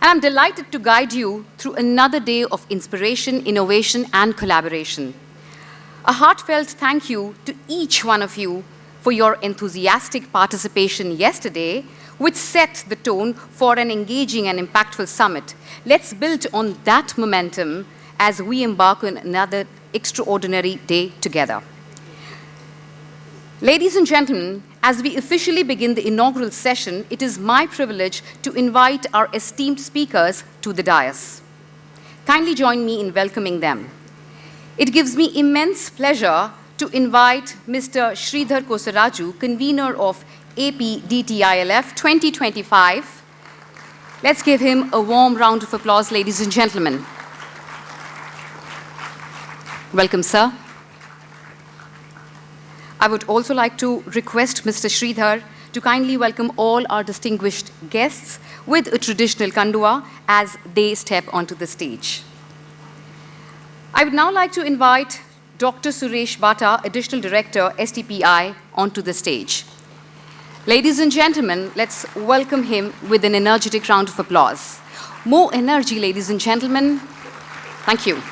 And I'm delighted to guide you through another day of inspiration, innovation, and collaboration. A heartfelt thank you to each one of you for your enthusiastic participation yesterday, which set the tone for an engaging and impactful summit. Let's build on that momentum as we embark on another extraordinary day together. Ladies and gentlemen, as we officially begin the inaugural session, it is my privilege to invite our esteemed speakers to the dais. Kindly join me in welcoming them. It gives me immense pleasure to invite Mr. Sridhar Kosaraju, convener of APDTS 2025. Let's give him a warm round of applause, ladies and gentlemen. Welcome, sir. I would also like to request Mr. Sridhar to kindly welcome all our distinguished guests with a traditional kandua as they step onto the stage. I would now like to invite Dr. Suresh Batha, Additional Director, STPI, onto the stage. Ladies and gentlemen, let's welcome him with an energetic round of applause. More energy, ladies and gentlemen. Thank you.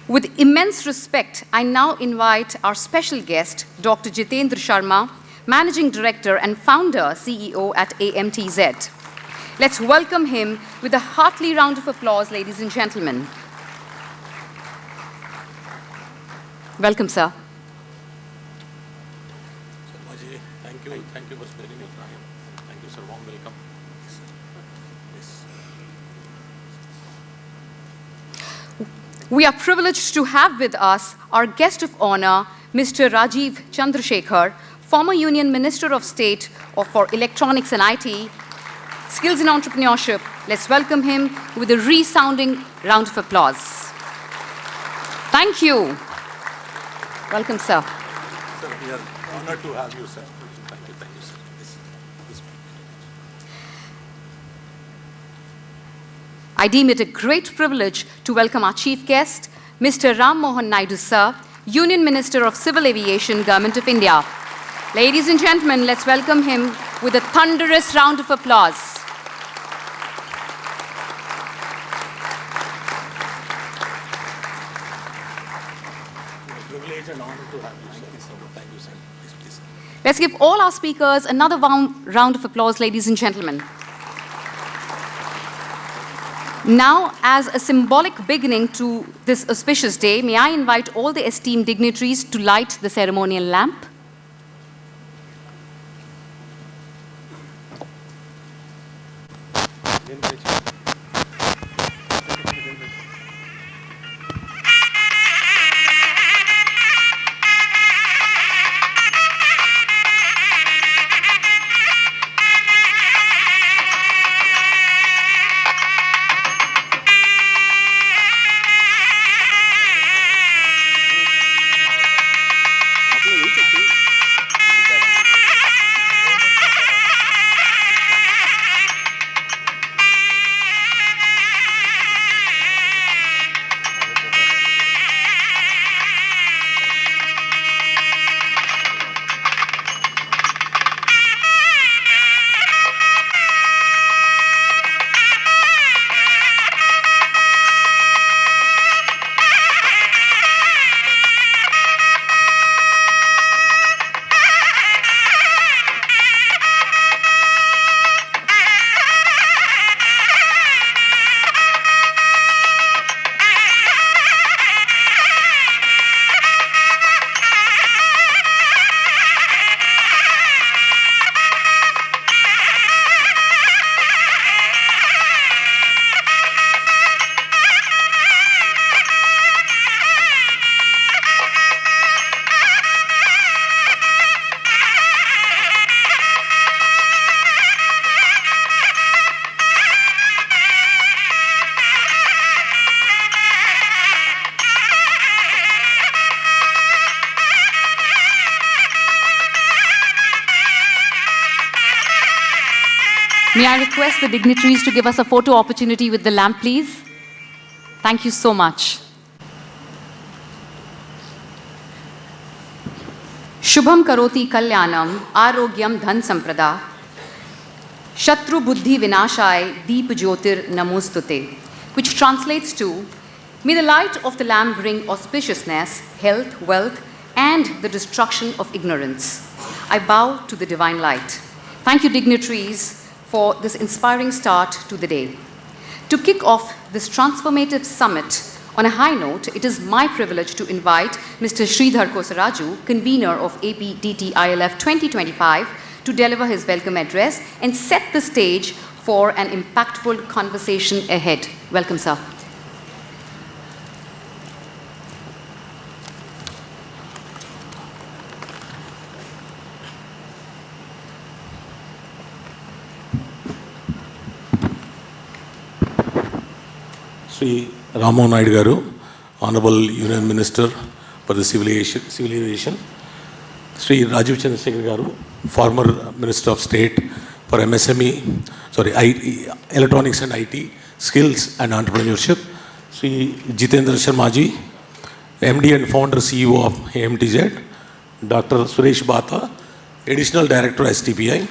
With immense respect, I now invite our special guest, Dr. Jitendra Sharma, Managing Director and Founder, CEO at AMTZ. Let's welcome him with a hearty round of applause, ladies and gentlemen. Welcome, sir. Thank you. Thank you for sparing your time. Thank you, sir. Warm welcome. Yes. We are privileged to have with us our guest of honor, Mr. Rajeev Chandrasekhar, former Union Minister of State for Electronics and IT, Skills and Entrepreneurship. Let's welcome him with a resounding round of applause. Thank you. Welcome, sir. Sir, we are honored to have you, sir. Thank you, sir. This. I deem it a great privilege to welcome our chief guest, Mr. Mohan Naidu, sir, Union Minister of Civil Aviation, Government of India. Ladies and gentlemen, let's welcome him with a thunderous round of applause. It's a privilege and honor to have you, sir. Thank you, sir. Please. Let's give all our speakers another round of applause, ladies and gentlemen. Now, as a symbolic beginning to this auspicious day, may I invite all the esteemed dignitaries to light the ceremonial lamp. May I request the dignitaries to give us a photo opportunity with the lamp, please? Thank you so much. Shubham karoti kalyanam arogyam dhan samprada Shatru buddhi vinashai deep jyotir namostute, which translates to, may the light of the Lamb bring auspiciousness, health, wealth, and the destruction of ignorance. I bow to the divine light. Thank you, dignitaries, for this inspiring start to the day. To kick off this transformative summit on a high note, it is my privilege to invite Mr. Sridhar Kosaraju, convener of APDTS 2025, to deliver his welcome address and set the stage for an impactful conversation ahead. Welcome, sir. Shri Mohan Naidu garu, Honorable Union Minister for the Civil Aviation, Shri Rajeev Chandrasekhar garu, former Minister of State for Electronics and IT, Skills and Entrepreneurship, Shri Jitendra Sharma ji, MD and founder CEO of AMTZ, Dr. Suresh Batha, Additional Director STPI,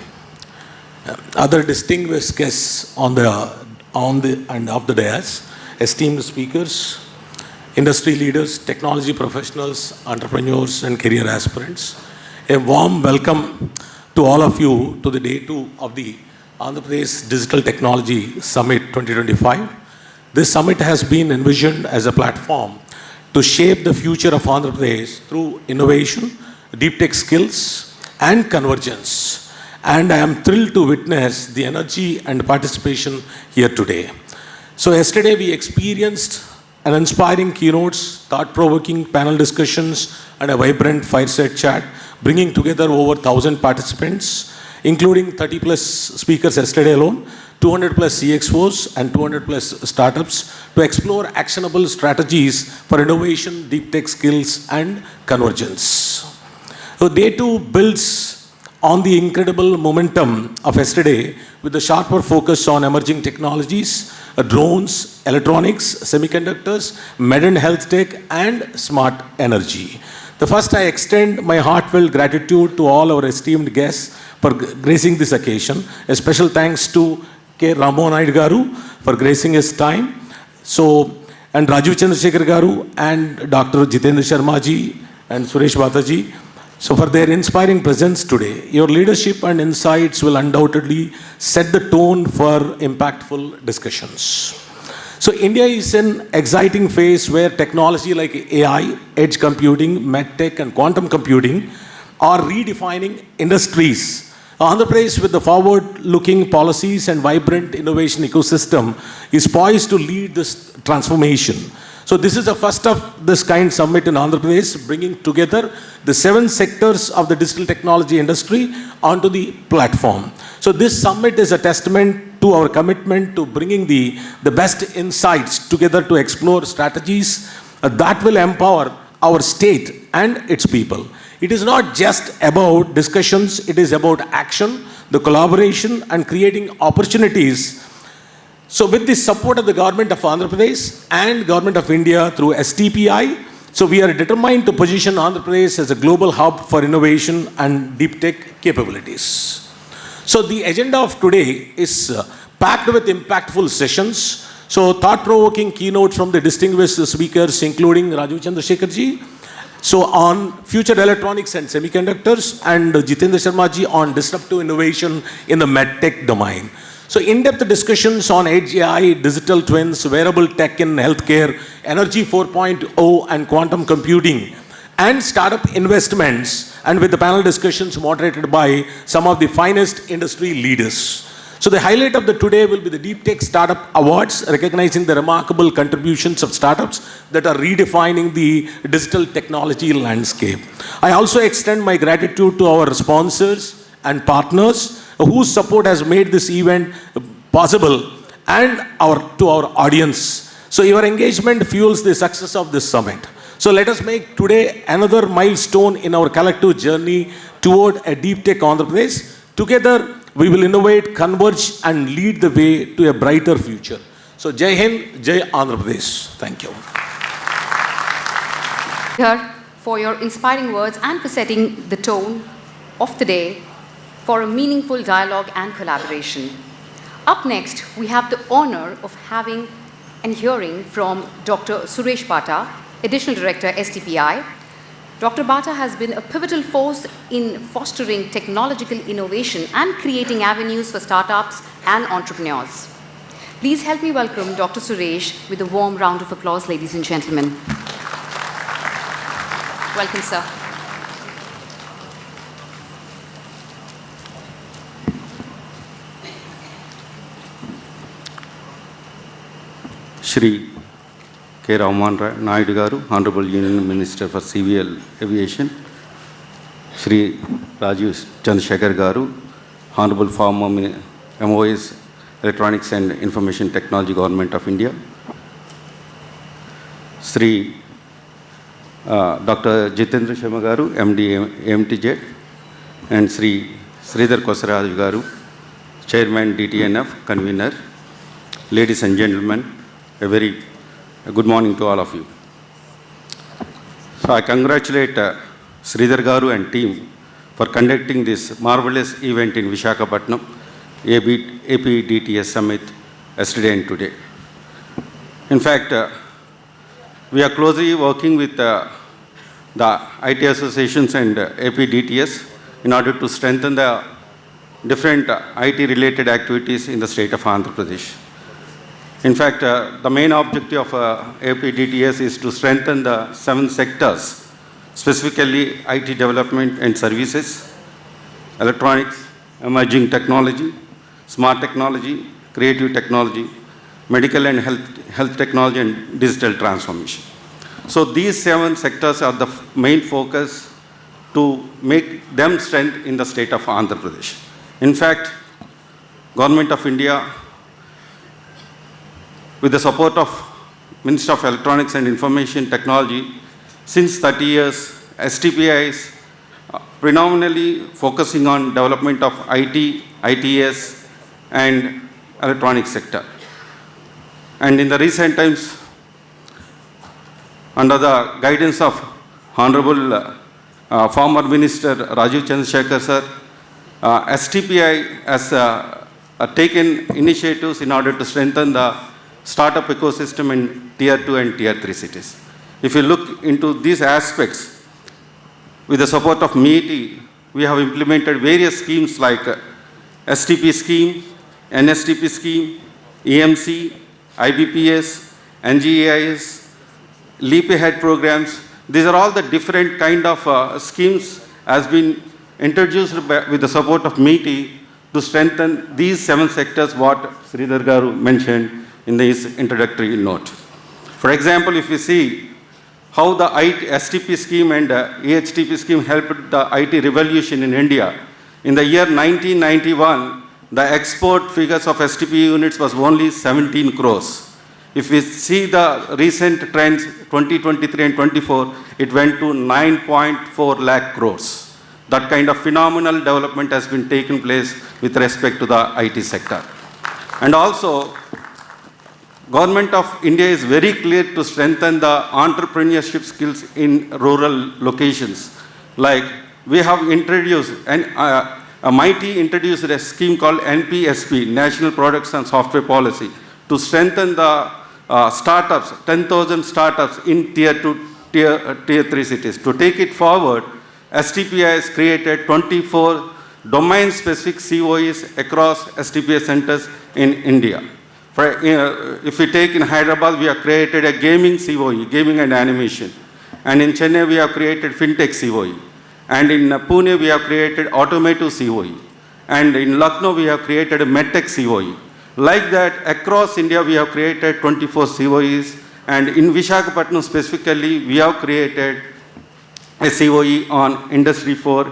other distinguished guests on and off the dais, esteemed speakers, industry leaders, technology professionals, entrepreneurs, and career aspirants. A warm welcome to all of you to the day 2 of the Andhra Pradesh Digital Technology Summit 2025. This summit has been envisioned as a platform to shape the future of Andhra Pradesh through innovation, deep tech skills, and convergence. And I am thrilled to witness the energy and participation here today. So yesterday we experienced an inspiring keynotes, thought-provoking panel discussions, and a vibrant fireside chat, bringing together over 1,000 participants, including 30 plus speakers yesterday alone, 200 plus CXOs and 200 plus startups to explore actionable strategies for innovation, deep tech skills, and convergence. So day 2 builds on the incredible momentum of yesterday with a sharper focus on emerging technologies, drones, electronics, semiconductors, modern health tech, and smart energy. The first, I extend my heartfelt gratitude to all our esteemed guests for gracing this occasion. A special thanks to K. Mohan Naidu garu for gracing his time. And Rajeev Chandrasekhar garu and Dr. Jitendra Sharma ji and Suresh Batha ji. So for their inspiring presence today. Your leadership and insights will undoubtedly set the tone for impactful discussions. So India is an exciting phase where technology like AI, edge computing, medtech, and quantum computing are redefining industries. Andhra Pradesh, with the forward-looking policies and vibrant innovation ecosystem, is poised to lead this transformation. So this is the first of this kind summit in Andhra Pradesh, bringing together the 7 sectors of the digital technology industry onto the platform. So this summit is a testament to our commitment to bringing the best insights together to explore strategies that will empower our state and its people. It is not just about discussions, it is about action, the collaboration, and creating opportunities. So with the support of the government of Andhra Pradesh and government of India through STPI, so we are determined to position Andhra Pradesh as a global hub for innovation and deep tech capabilities. So the agenda of today is packed with impactful sessions. So thought-provoking keynotes from the distinguished speakers, including Rajeev Chandrasekhar ji, so on future electronics and semiconductors, and Jitendra Sharma ji on disruptive innovation in the medtech domain. So in-depth discussions on edge AI, digital twins, wearable tech in healthcare, energy 4.0 and quantum computing, and startup investments, and with the panel discussions moderated by some of the finest industry leaders. So the highlight of the today will be the Deep Tech Startup Awards, recognizing the remarkable contributions of startups that are redefining the digital technology landscape. I also extend my gratitude to our sponsors and partners whose support has made this event possible, and to our audience. So your engagement fuels the success of this summit. So let us make today another milestone in our collective journey toward a deep tech Andhra Pradesh. Together, we will innovate, converge, and lead the way to a brighter future. So Jai Hind, Jai Andhra Pradesh. Thank you. Here, for your inspiring words and for setting the tone of the day for a meaningful dialogue and collaboration. Up next, we have the honor of having and hearing from Dr. Suresh Batha, Additional Director, STPI. Dr. Batha has been a pivotal force in fostering technological innovation and creating avenues for startups and entrepreneurs. Please help me welcome Dr. Suresh with a warm round of applause, ladies and gentlemen. Welcome, sir. Shri K. Mohan Naidu Garu, Honorable Union Minister for Civil Aviation, Shri Rajeev Chandrasekhar Garu, Honorable former MOS Electronics and Information Technology Government of India, Shri Dr. Jitendra Sharma Garu, MD AMTZ, and Shri Sridhar Kosaraj Garu, Chairman DTNF, Convener. Ladies and gentlemen, a very good morning to all of you. So I congratulate Sridhar Garu and team for conducting this marvelous event in Visakhapatnam, APDTS Summit, yesterday and today. In fact, we are closely working with the IT associations and APDTS in order to strengthen the different IT-related activities in the state of Andhra Pradesh. In fact, the main objective of APDTS is to strengthen the 7 sectors, specifically IT development and services, electronics, emerging technology, smart technology, creative technology, medical and health technology, and digital transformation. So these 7 sectors are the main focus to make them strength in the state of Andhra Pradesh. In fact, Government of India, with the support of Minister of Electronics and Information Technology, since 30 years, STPI is predominantly focusing on development of IT, ITS, and electronics sector. And in the recent times, under the guidance of Honorable former Minister Rajeev Chandrasekhar sir, STPI has taken initiatives in order to strengthen the startup ecosystem in Tier 2 and Tier 3 cities. If you look into these aspects, with the support of MEIT, we have implemented various schemes like STP scheme, NSTP scheme, EMC, IBPS, NGAIS, Leap Ahead programs. These are all the different kind of schemes has been introduced with the support of MEIT to strengthen these 7 sectors what Sridhar Garu mentioned in his introductory note. For example, if you see how the STP scheme and EHTP scheme helped the IT revolution in India, in the year 1991, the export figures of STP units was only 17 crores. If we see the recent trends, 2023 and 24, it went to 9.4 lakh crores. That kind of phenomenal development has been taken place with respect to the IT sector. And also, Government of India is very clear to strengthen the entrepreneurship skills in rural locations. Like we have introduced, and MIT introduced a scheme called NPSP, National Products and Software Policy, to strengthen the startups, 10,000 startups in Tier 2, Tier 3 cities. To take it forward, STPI has created 24 domain-specific COEs across STPI centers in India. If we take in Hyderabad, we have created a gaming COE, gaming and animation. And in Chennai, we have created fintech COE. And in Pune, we have created automotive COE. And in Lucknow, we have created a medtech COE. Like that, across India, we have created 24 COEs. And in Visakhapatnam specifically, we have created a COE on Industry 4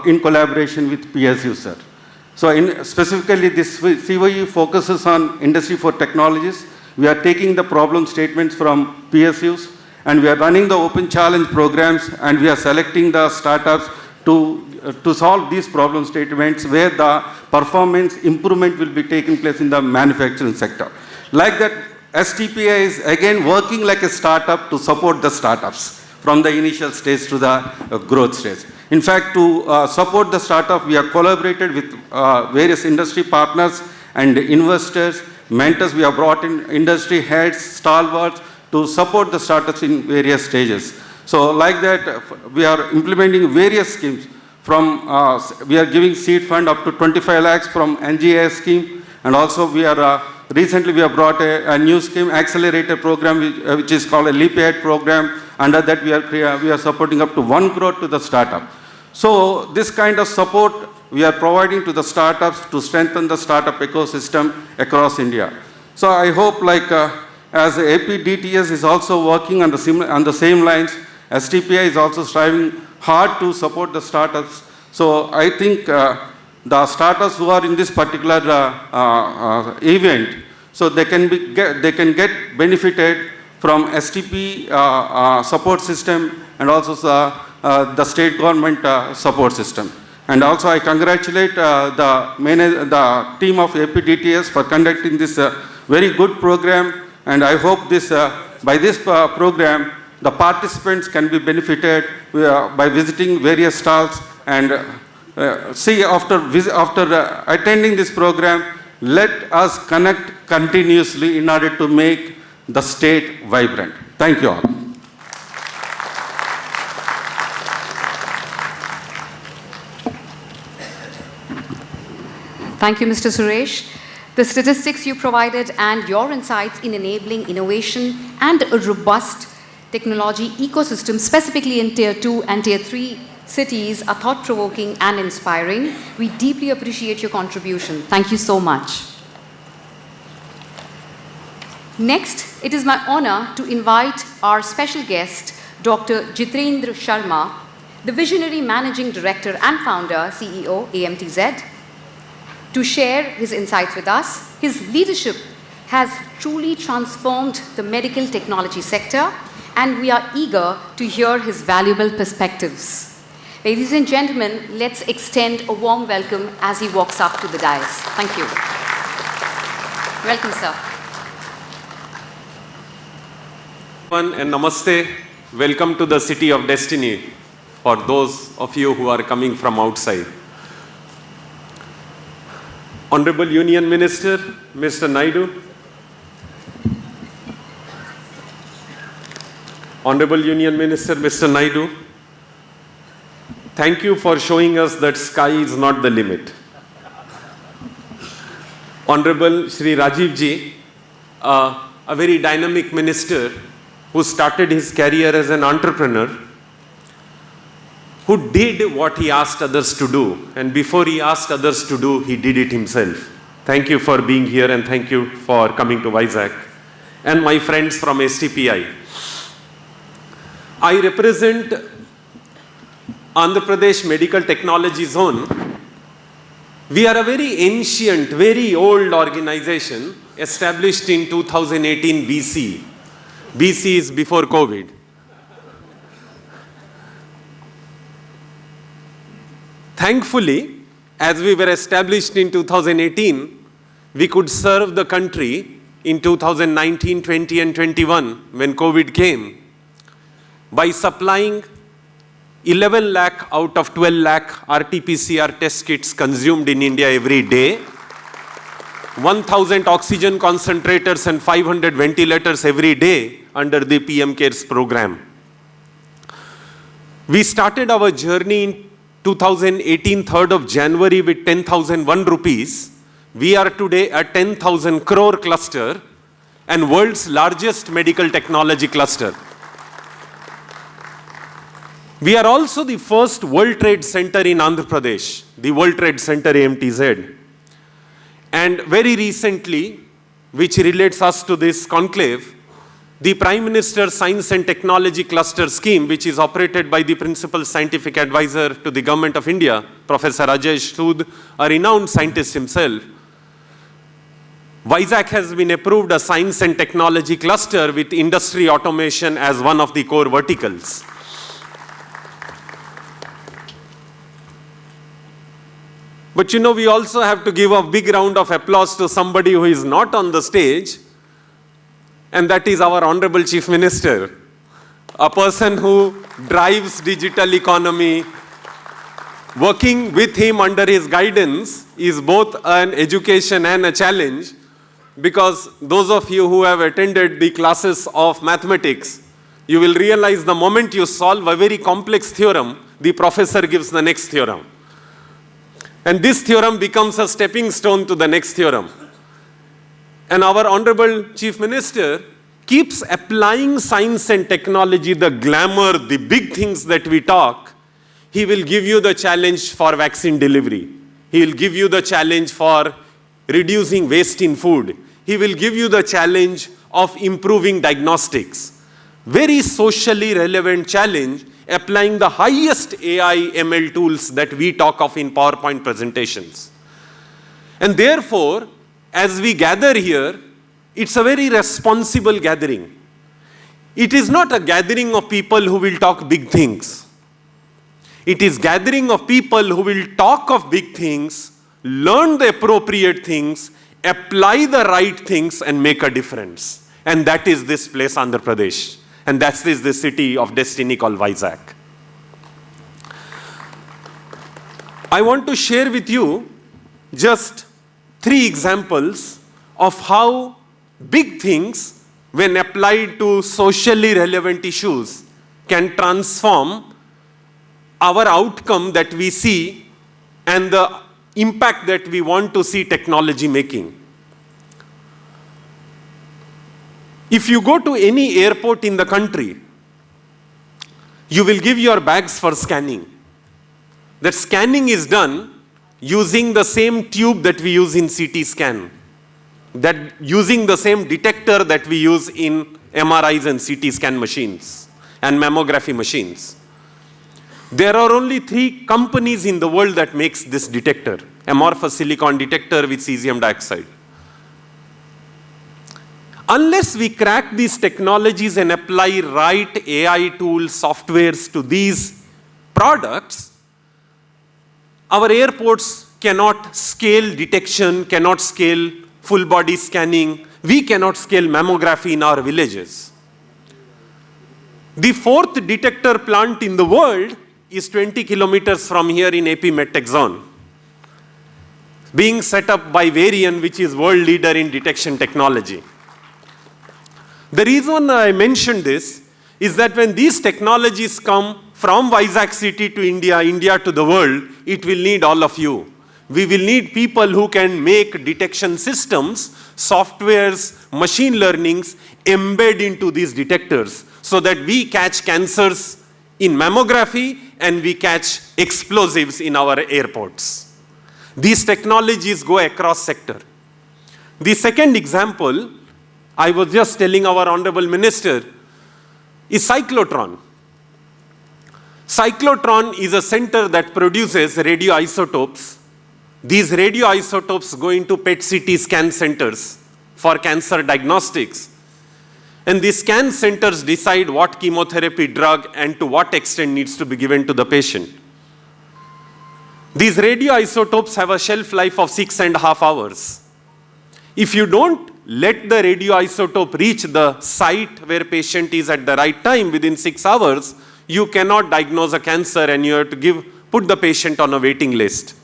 in collaboration with PSU, sir. So specifically, this COE focuses on Industry 4 technologies. We are taking the problem statements from PSUs, and we are running the open challenge programs, and we are selecting the startups to solve these problem statements where the performance improvement will be taking place in the manufacturing sector. Like that, STPI is again working like a startup to support the startups. from the initial stage to the growth stage. In fact, to support the startup, we have collaborated with various industry partners and investors, mentors. We have brought in industry heads, stalwarts to support the startups in various stages. So like that, we are implementing various schemes. We are giving seed fund up to 25 lakhs from NGA scheme, and also recently we have brought a new scheme, accelerator program, which is called a Leap Ahead program. Under that, we are supporting up to 1 crore to the startup. So this kind of support we are providing to the startups to strengthen the startup ecosystem across India. So I hope, as APDTS is also working on the same lines, STPI is also striving hard to support the startups. So I think the startups who are in this particular event, so they can get benefited from STP support system and also the state government support system. And also I congratulate the team of APDTS for conducting this very good program. And I hope by this program, the participants can be benefited by visiting various stalls and after attending this program, let us connect continuously in order to make the state vibrant. Thank you all. Thank you, Mr. Suresh. The statistics you provided and your insights in enabling innovation and a robust technology ecosystem, specifically in Tier 2 and Tier 3 cities, are thought-provoking and inspiring. We deeply appreciate your contribution. Thank you so much. Next, it is my honor to invite our special guest, Dr. Jitendra Sharma, the Visionary Managing Director and Founder, CEO, AMTZ, to share his insights with us. His leadership has truly transformed the medical technology sector, and we are eager to hear his valuable perspectives. Ladies and gentlemen, let's extend a warm welcome as he walks up to the dais. Thank you. Welcome, sir. And namaste. Welcome to the city of destiny for those of you who are coming from outside. Honorable Union Minister, Mr. Naidu. Honorable Union Minister, Mr. Naidu. Thank you for showing us that sky is not the limit. Honorable Shri Rajeev ji, a very dynamic minister who started his career as an entrepreneur, who did what he asked others to do, and before he asked others to do, he did it himself. Thank you for being here, and thank you for coming to Vizag. And my friends from STPI. I represent Andhra Pradesh Medical Technology Zone. We are a very ancient, very old organization established in 2018 BC. BC is before COVID. Thankfully, as we were established in 2018, we could serve the country in 2019, 20 and 21 when COVID came by supplying 11 lakh out of 12 lakh RT-PCR test kits consumed in India every day, 1,000 oxygen concentrators and 500 ventilators every day under the PM CARES program. We started our journey in 2018, 3rd of January with 10,001 rupees. We are today a 10,000 crore cluster and world's largest medical technology cluster. We are also the first World Trade Center in Andhra Pradesh, the World Trade Center AMTZ. And very recently, which relates us to this conclave, the Prime Minister's Science and Technology Cluster Scheme, which is operated by the Principal Scientific Advisor to the Government of India, Professor Rajeev, a renowned scientist himself. Vizag has been approved a science and technology cluster with industry automation as one of the core verticals. But you know, we also have to give a big round of applause to somebody who is not on the stage, and that is our Honorable Chief Minister. a person who drives digital economy. Working with him under his guidance is both an education and a challenge, because those of you who have attended the classes of mathematics, you will realize the moment you solve a very complex theorem, the professor gives the next theorem. And this theorem becomes a stepping stone to the next theorem. And our Honorable Chief Minister keeps applying science and technology, the glamour, the big things that we talk. He will give you the challenge for vaccine delivery. He will give you the challenge for reducing waste in food. He will give you the challenge of improving diagnostics. Very socially relevant challenge, applying the highest AI ML tools that we talk of in PowerPoint presentations. And therefore, as we gather here, it's a very responsible gathering. It is not a gathering of people who will talk big things. It is gathering of people who will talk of big things, learn the appropriate things, apply the right things, and make a difference. And that is this place, Andhra Pradesh. And that is the city of destiny called Vizag. I want to share with you just 3 examples of how big things, when applied to socially relevant issues, can transform our outcome that we see and the impact that we want to see technology making. If you go to any airport in the country, you will give your bags for scanning. That scanning is done using the same tube that we use in CT scan, that using the same detector that we use in MRIs and CT scan machines and mammography machines. There are only 3 companies in the world that makes this detector, amorphous silicon detector with cesium dioxide. Unless we crack these technologies and apply right AI tools, softwares to these products, our airports cannot scale detection, cannot scale full body scanning. We cannot scale mammography in our villages. The 4th detector plant in the world is 20 kilometers from here in AP Medtech zone, being set up by Varian, which is world leader in detection technology. The reason I mentioned this is that when these technologies come from Vizag city to India, India to the world, it will need all of you. We will need people who can make detection systems, softwares, machine learnings, embed into these detectors so that we catch cancers in mammography and we catch explosives in our airports. These technologies go across sector. The second example, I was just telling our Honorable Minister, is cyclotron. Cyclotron is a center that produces radioisotopes. These radioisotopes go into PET CT scan centers for cancer diagnostics. And these scan centers decide what chemotherapy drug and to what extent needs to be given to the patient. These radioisotopes have a shelf life of 6.5 hours. If you don't let the radioisotope reach the site where patient is at the right time within 6 hours, you cannot diagnose a cancer and you have to put the patient on a waiting list.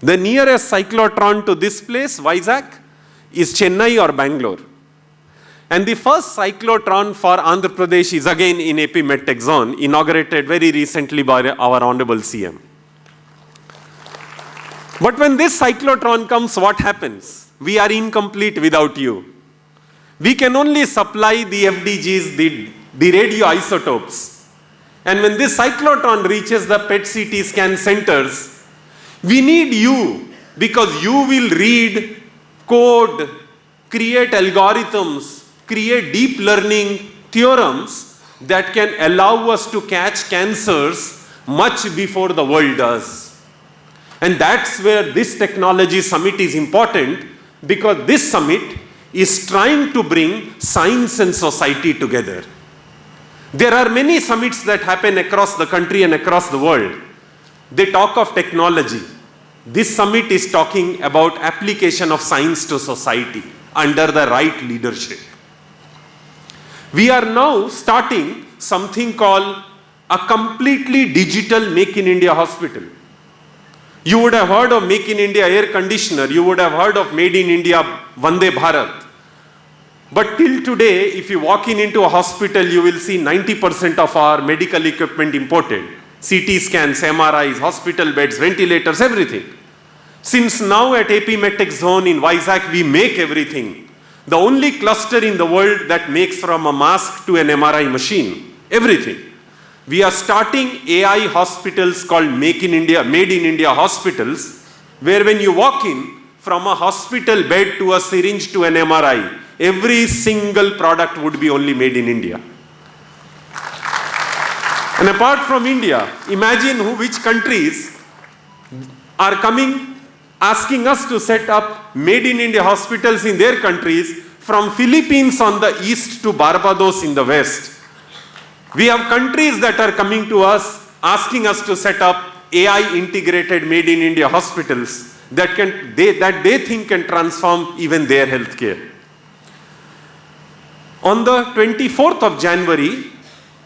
The nearest cyclotron to this place, Vizag, is Chennai or Bangalore. And the first cyclotron for Andhra Pradesh is again in AP Medtech zone, inaugurated very recently by our Honorable CM. But when this cyclotron comes, what happens? We are incomplete without you. We can only supply the FDGs, the radioisotopes. And when this cyclotron reaches the PET CT scan centers, we need you, because you will read, code, create algorithms, create deep learning theorems that can allow us to catch cancers much before the world does. And that's where this technology summit is important, because this summit is trying to bring science and society together. There are many summits that happen across the country and across the world. They talk of technology. This summit is talking about application of science to society under the right leadership. We are now starting something called a completely digital Make in India hospital. You would have heard of Make in India air conditioner, you would have heard of Made in India Vande Bharat. But till today, if you walk into a hospital, you will see 90% of our medical equipment imported. CT scans, MRIs, hospital beds, ventilators, everything. Since now at AP Medtech Zone in Vizag, we make everything. The only cluster in the world that makes from a mask to an MRI machine, everything. We are starting AI hospitals called Made in India hospitals, where when you walk in, from a hospital bed to a syringe to an MRI, every single product would be only made in India. And apart from India, imagine which countries are coming, asking us to set up Made in India hospitals in their countries, from Philippines on the east to Barbados in the west. We have countries that are coming to us, asking us to set up AI integrated Made in India hospitals that they think can transform even their healthcare. On the 24th of January,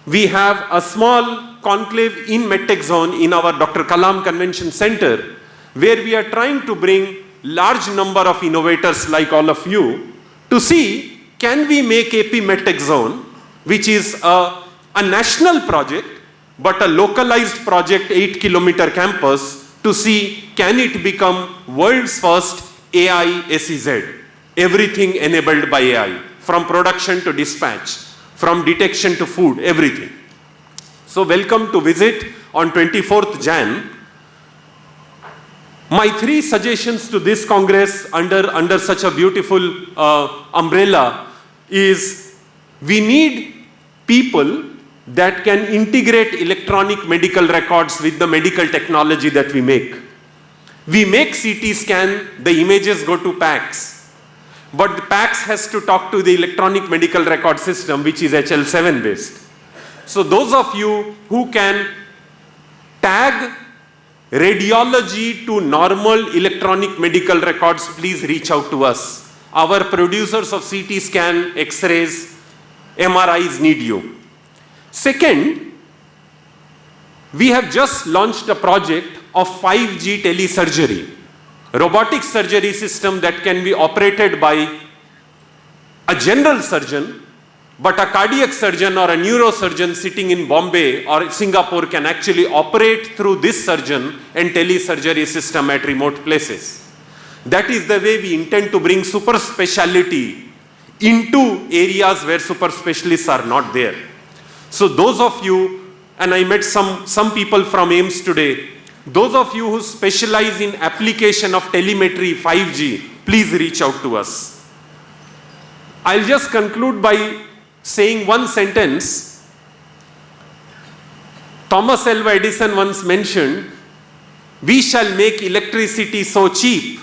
we have a small conclave in Medtech Zone in our Dr. Kalam Convention Center, where we are trying to bring large number of innovators like all of you to see, can we make AP Medtech Zone, which is a national project, but a localized project, 8-kilometer campus, to see, can it become world's first AI SEZ? Everything enabled by AI, from production to dispatch, from detection to food, everything. So welcome to visit on 24th Jan. My 3 suggestions to this Congress under such a beautiful umbrella is, we need people that can integrate electronic medical records with the medical technology that we make. We make CT scan, the images go to PACS. But the PACS has to talk to the electronic medical record system, which is HL7 based. So those of you who can tag radiology to normal electronic medical records, please reach out to us. Our producers of CT scan, X-rays, MRIs need you. Second, we have just launched a project of 5G telesurgery, robotic surgery system that can be operated by a general surgeon, but a cardiac surgeon or a neurosurgeon sitting in Bombay or Singapore can actually operate through this surgeon and telesurgery system at remote places. That is the way we intend to bring super specialty into areas where super specialists are not there. So those of you, and I met some people from AIMS today, those of you who specialize in application of telemetry 5G, please reach out to us. I'll just conclude by saying one sentence. Thomas Alva Edison once mentioned, we shall make electricity so cheap,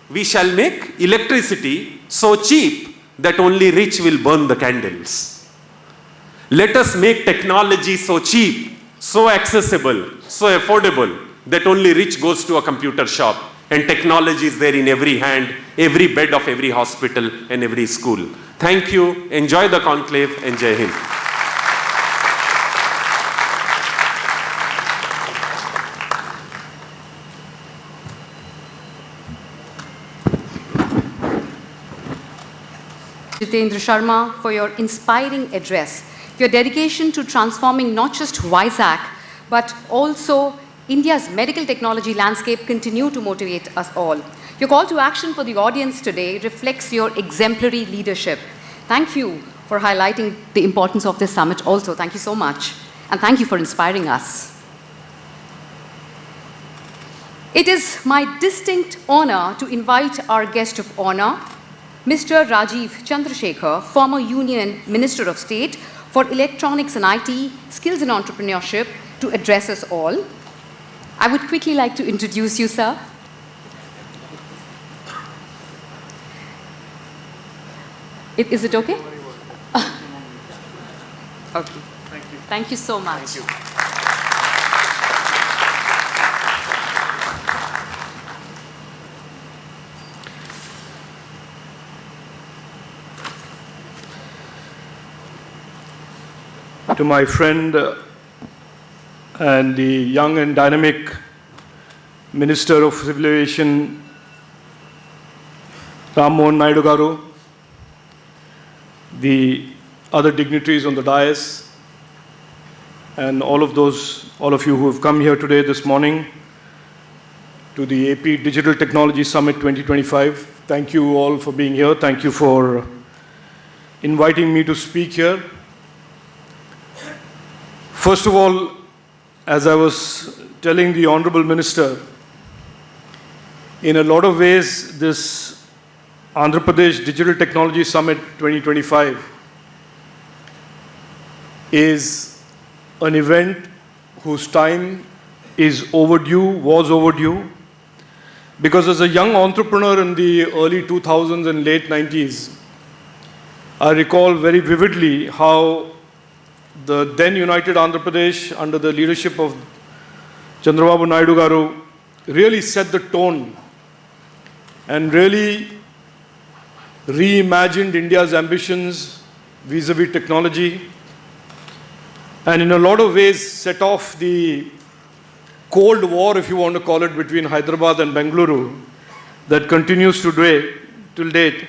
we shall make electricity so cheap that only rich will burn the candles. Let us make technology so cheap, so accessible, so affordable, that only rich goes to a computer shop and technology is there in every hand, every bed of every hospital and every school. Thank you. Enjoy the conclave and Jai Hind. Jitendra Sharma, for your inspiring address. Your dedication to transforming not just Vizag, but also India's medical technology landscape continue to motivate us all. Your call to action for the audience today reflects your exemplary leadership. Thank you for highlighting the importance of this summit also. Thank you so much. And thank you for inspiring us. It is my distinct honor to invite our guest of honor, Mr. Rajeev Chandrasekhar, former Union Minister of State for Electronics and IT, Skills and Entrepreneurship, to address us all. I would quickly like to introduce you, sir. Is it okay? Okay. Thank you. Thank you so much. Thank you. to my friend and the young and dynamic Minister of Civil Aviation, Mohan Naidu garu, the other dignitaries on the dais, and all of you who have come here today, this morning, to the AP Digital Technology Summit 2025. Thank you all for being here. Thank you for inviting me to speak here. First of all, as I was telling the Honorable Minister, in a lot of ways, this Andhra Pradesh Digital Technology Summit 2025 is an event whose time is overdue, was overdue, because as a young entrepreneur in the early 2000s and late 90s, I recall very vividly how the then United Andhra Pradesh, under the leadership of Chandrababu Naidu garu, really set the tone and really reimagined India's ambitions vis-a-vis technology, and in a lot of ways set off the Cold War, if you want to call it, between Hyderabad and Bengaluru that continues till date,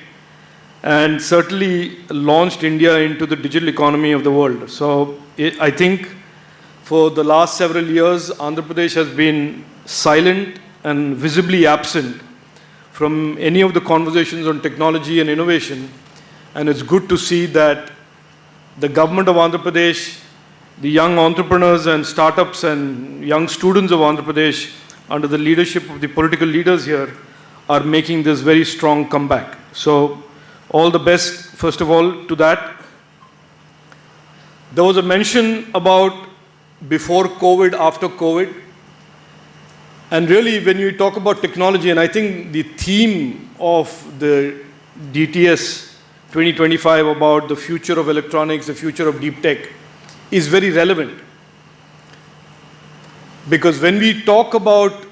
and certainly launched India into the digital economy of the world. So I think for the last several years, Andhra Pradesh has been silent and visibly absent from any of the conversations on technology and innovation. And it's good to see that the government of Andhra Pradesh, the young entrepreneurs and startups and young students of Andhra Pradesh, under the leadership of the political leaders here, are making this very strong comeback. So all the best, first of all, to that. There was a mention about before COVID, after COVID. And really, when you talk about technology, and I think the theme of the DTS 2025 about the future of electronics, the future of deep tech, is very relevant. Because when we talk about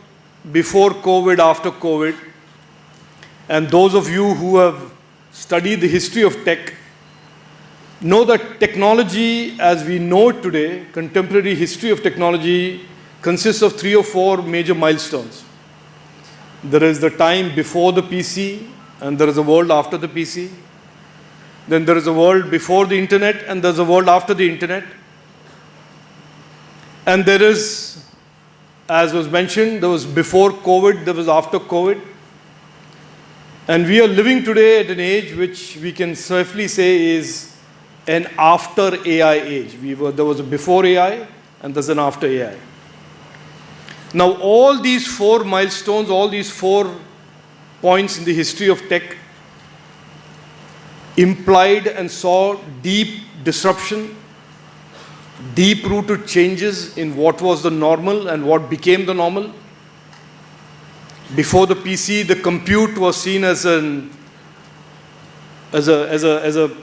before COVID, after COVID, and those of you who have studied the history of tech know that technology as we know it today, contemporary history of technology, consists of 3 or 4 major milestones. There is the time before the PC, and there is a world after the PC. Then there is a world before the internet, and there's a world after the internet. And there is, as was mentioned, there was before COVID, there was after COVID. And we are living today at an age which we can safely say is an after AI age. There was a before AI, and there's an after AI. Now, all these 4 milestones, all these 4 points in the history of tech implied and saw deep disruption, deep-rooted changes in what was the normal and what became the normal. Before the PC, the compute was seen as a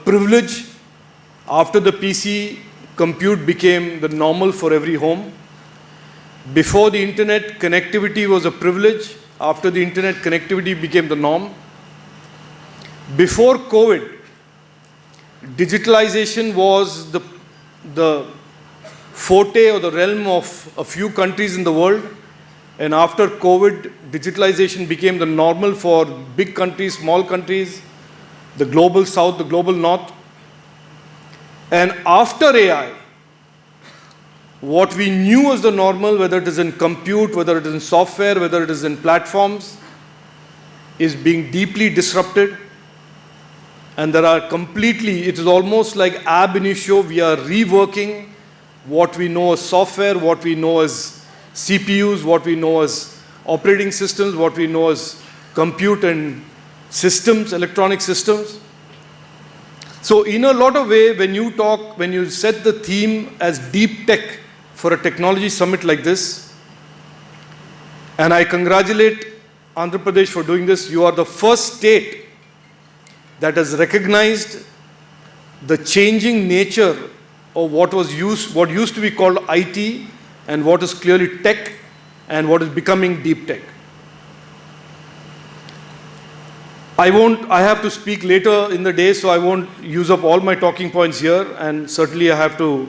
privilege. After the PC, compute became the normal for every home. Before the internet, connectivity was a privilege. After the internet, connectivity became the norm. Before COVID, digitalization was the forte or the realm of a few countries in the world. And after COVID, digitalization became the normal for big countries, small countries, the global south, the global north. And after AI, what we knew as the normal, whether it is in compute, whether it is in software, whether it is in platforms, is being deeply disrupted. And there are it is almost like ab initio, we are reworking what we know as software, what we know as CPUs, what we know as operating systems, what we know as compute and systems, electronic systems. So in a lot of ways, when you set the theme as deep tech for a technology summit like this, and I congratulate Andhra Pradesh for doing this, you are the first state that has recognized the changing nature of what used to be called IT, and what is clearly tech, and what is becoming deep tech. I have to speak later in the day, so I won't use up all my talking points here, and certainly I have to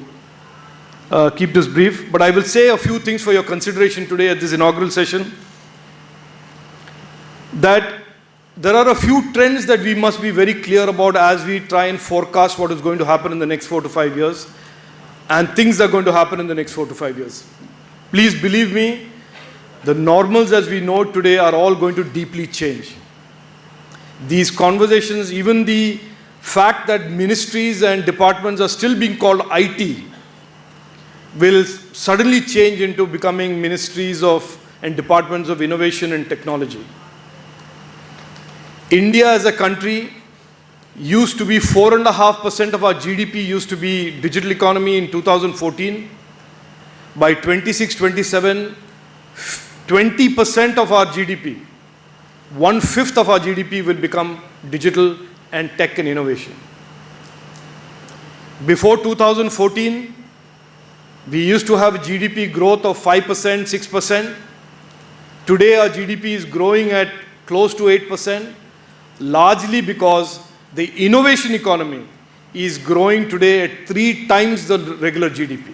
keep this brief, but I will say a few things for your consideration today at this inaugural session. That there are a few trends that we must be very clear about as we try and forecast what is going to happen in the next 4 to 5 years, and things are going to happen in the next 4 to 5 years. Please believe me, the normals as we know today are all going to deeply change. These conversations, even the fact that ministries and departments are still being called IT, will suddenly change into becoming ministries of and departments of innovation and technology. India as a country used to be 4.5% of our GDP used to be digital economy in 2014. By 26-27, 20% of our GDP, 1/5 of our GDP will become digital and tech and innovation. Before 2014, we used to have GDP growth of 5%, 6%. Today our GDP is growing at close to 8%, largely because the innovation economy is growing today at 3 times the regular GDP.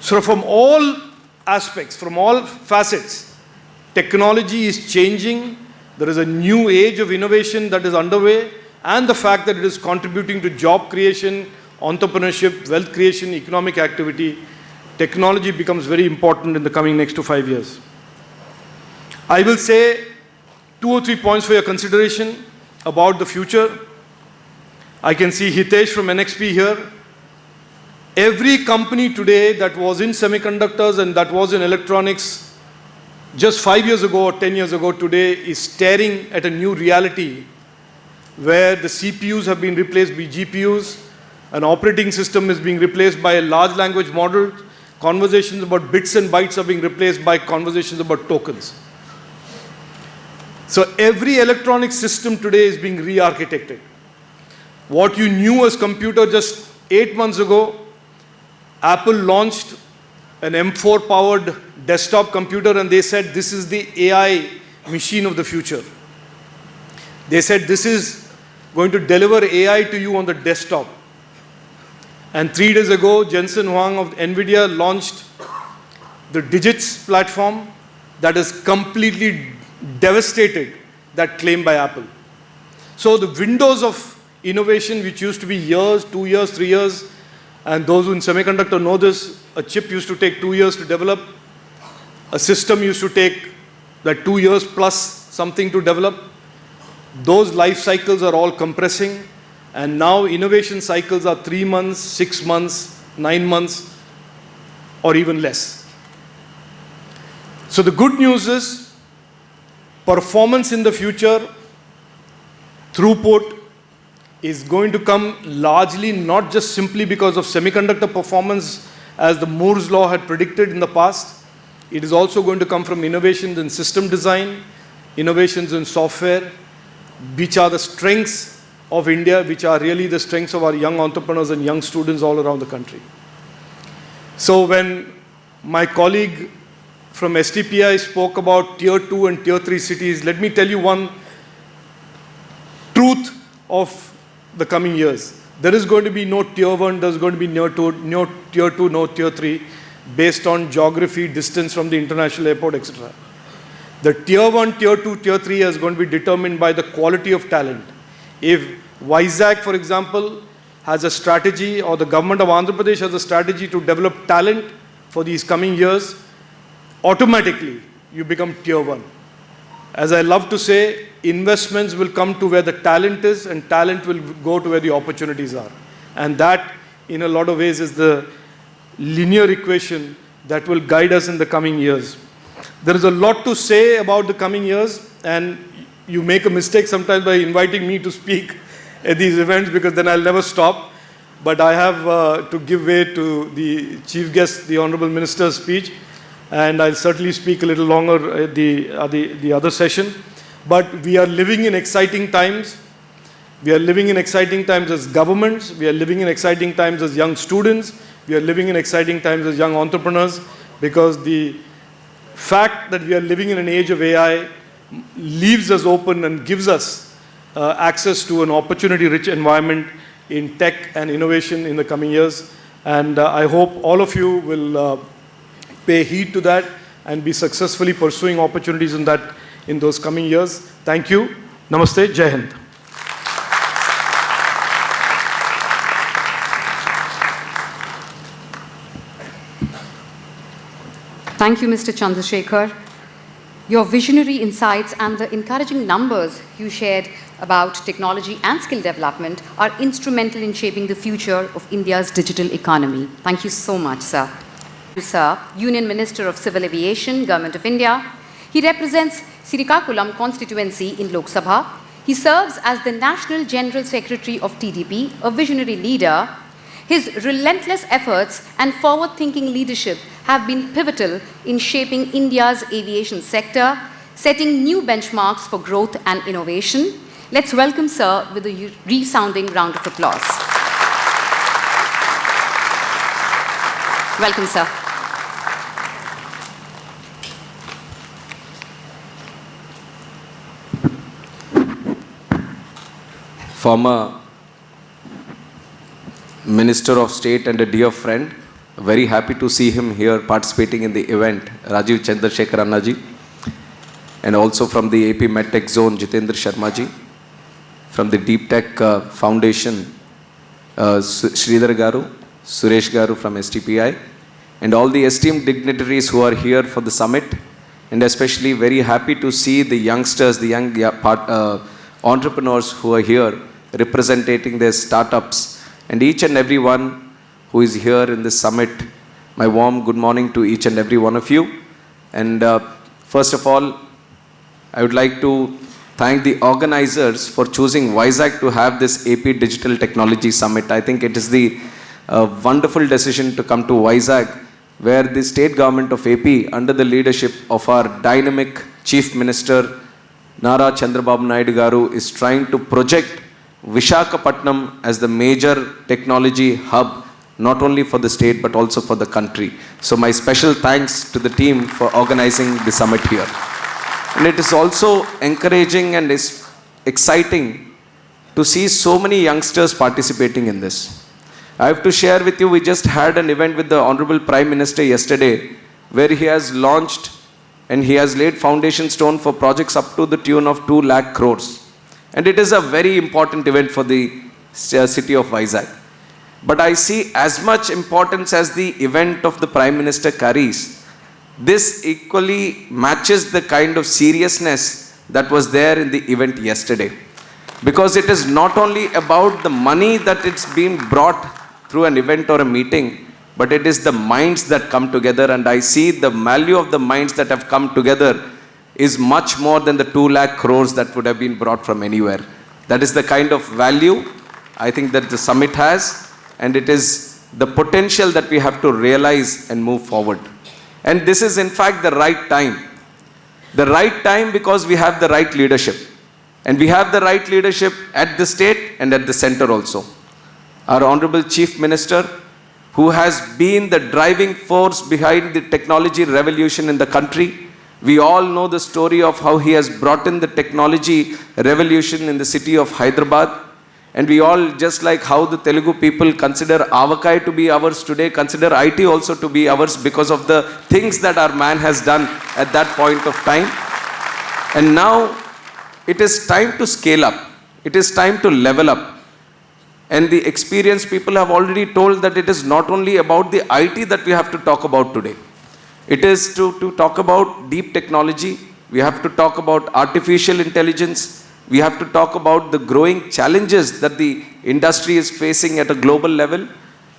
So from all aspects, from all facets, technology is changing. There is a new age of innovation that is underway, and the fact that it is contributing to job creation, entrepreneurship, wealth creation, economic activity, technology becomes very important in the coming next to 5 years. I will say 2 or 3 points for your consideration about the future. I can see Hitesh from NXP here. Every company today that was in semiconductors and that was in electronics just 5 years ago or 10 years ago today is staring at a new reality where the CPUs have been replaced by GPUs, an operating system is being replaced by a large language model, conversations about bits and bytes are being replaced by conversations about tokens. So every electronic system today is being re-architected. What you knew as computer just 8 months ago, Apple launched an M4 powered desktop computer and they said this is the AI machine of the future. They said this is going to deliver AI to you on the desktop. And 3 days ago, Jensen Huang of NVIDIA launched the Digits platform that has completely devastated that claim by Apple. So the windows of innovation, which used to be years, 2 years, 3 years, and those who in semiconductor know this, a chip used to take 2 years to develop. A system used to take like 2 years plus something to develop. Those life cycles are all compressing. And now innovation cycles are 3 months, 6 months, 9 months, or even less. So the good news is performance in the future, throughput, is going to come largely not just simply because of semiconductor performance as the Moore's law had predicted in the past. It is also going to come from innovations in system design, innovations in software, which are the strengths of India, which are really the strengths of our young entrepreneurs and young students all around the country. So when my colleague from STPI spoke about tier 2 and tier 3 cities, let me tell you one truth of the coming years. There is going to be no tier 1, there's going to be no tier 2, no tier 3, based on geography, distance from the international airport, etc. The tier 1, tier 2, tier 3 is going to be determined by the quality of talent. If Vizag, for example, has a strategy, or the government of Andhra Pradesh has a strategy to develop talent for these coming years, automatically you become tier 1. As I love to say, investments will come to where the talent is, and talent will go to where the opportunities are. And that, in a lot of ways, is the linear equation that will guide us in the coming years. There is a lot to say about the coming years, and you make a mistake sometimes by inviting me to speak at these events because then I'll never stop. But I have to give way to the chief guest, the Honorable Minister's speech, and I'll certainly speak a little longer at the other session. But we are living in exciting times. We are living in exciting times as governments. We are living in exciting times as young students. We are living in exciting times as young entrepreneurs, because the fact that we are living in an age of AI leaves us open and gives us access to an opportunity-rich environment in tech and innovation in the coming years. And I hope all of you will pay heed to that and be successfully pursuing opportunities in that in those coming years. Thank you. Namaste. Jai Hind. Thank you, Mr. Chandrasekhar. Your visionary insights and the encouraging numbers you shared about technology and skill development are instrumental in shaping the future of India's digital economy. Thank you so much, sir. Sir, Union Minister of Civil Aviation, Government of India. He represents Srikakulam constituency in Lok Sabha. He serves as the National General Secretary of TDP, a visionary leader. His relentless efforts and forward-thinking leadership have been pivotal in shaping India's aviation sector, setting new benchmarks for growth and innovation. Let's welcome sir with a resounding round of applause. Welcome, sir. Former Minister of State and a dear friend, very happy to see him here participating in the event, Rajeev Chandrasekhar Annaji, and also from the AP MedTech Zone, Jitendra Sharmaji, from the Deep Tech Foundation, Sridhar Garu, Suresh Garu from STPI, and all the esteemed dignitaries who are here for the summit, and especially very happy to see the youngsters, the young entrepreneurs who are here representing their startups, and each and every one who is here in this summit. My warm good morning to each and every one of you. And first of all, I would like to thank the organizers for choosing Vizag to have this AP Digital Technology Summit. I think it is the wonderful decision to come to Vizag, where the state government of AP, under the leadership of our dynamic Chief Minister, Nara Chandrababu Naidu Garu, is trying to project Visakhapatnam as the major technology hub, not only for the state but also for the country. So my special thanks to the team for organizing the summit here. And it is also encouraging and is exciting to see so many youngsters participating in this. I have to share with you, we just had an event with the Honorable Prime Minister yesterday, where he has launched and he has laid foundation stone for projects up to the tune of 2 lakh crores. And it is a very important event for the city of Vizag. But I see as much importance as the event of the Prime Minister carries, this equally matches the kind of seriousness that was there in the event yesterday. Because it is not only about the money that it's being brought through an event or a meeting, but it is the minds that come together, and I see the value of the minds that have come together is much more than the 2 lakh crores that would have been brought from anywhere. That is the kind of value I think that the summit has, and it is the potential that we have to realize and move forward. And this is in fact the right time. The right time because we have the right leadership. And we have the right leadership at the state and at the center also. Our Honorable Chief Minister, who has been the driving force behind the technology revolution in the country. We all know the story of how he has brought in the technology revolution in the city of Hyderabad. And we all, just like how the Telugu people consider Avakai to be ours today, consider IT also to be ours because of the things that our man has done at that point of time. And now it is time to scale up. It is time to level up. And the experienced people have already told that it is not only about the IT that we have to talk about today. It is to talk about deep technology. We have to talk about artificial intelligence. We have to talk about the growing challenges that the industry is facing at a global level.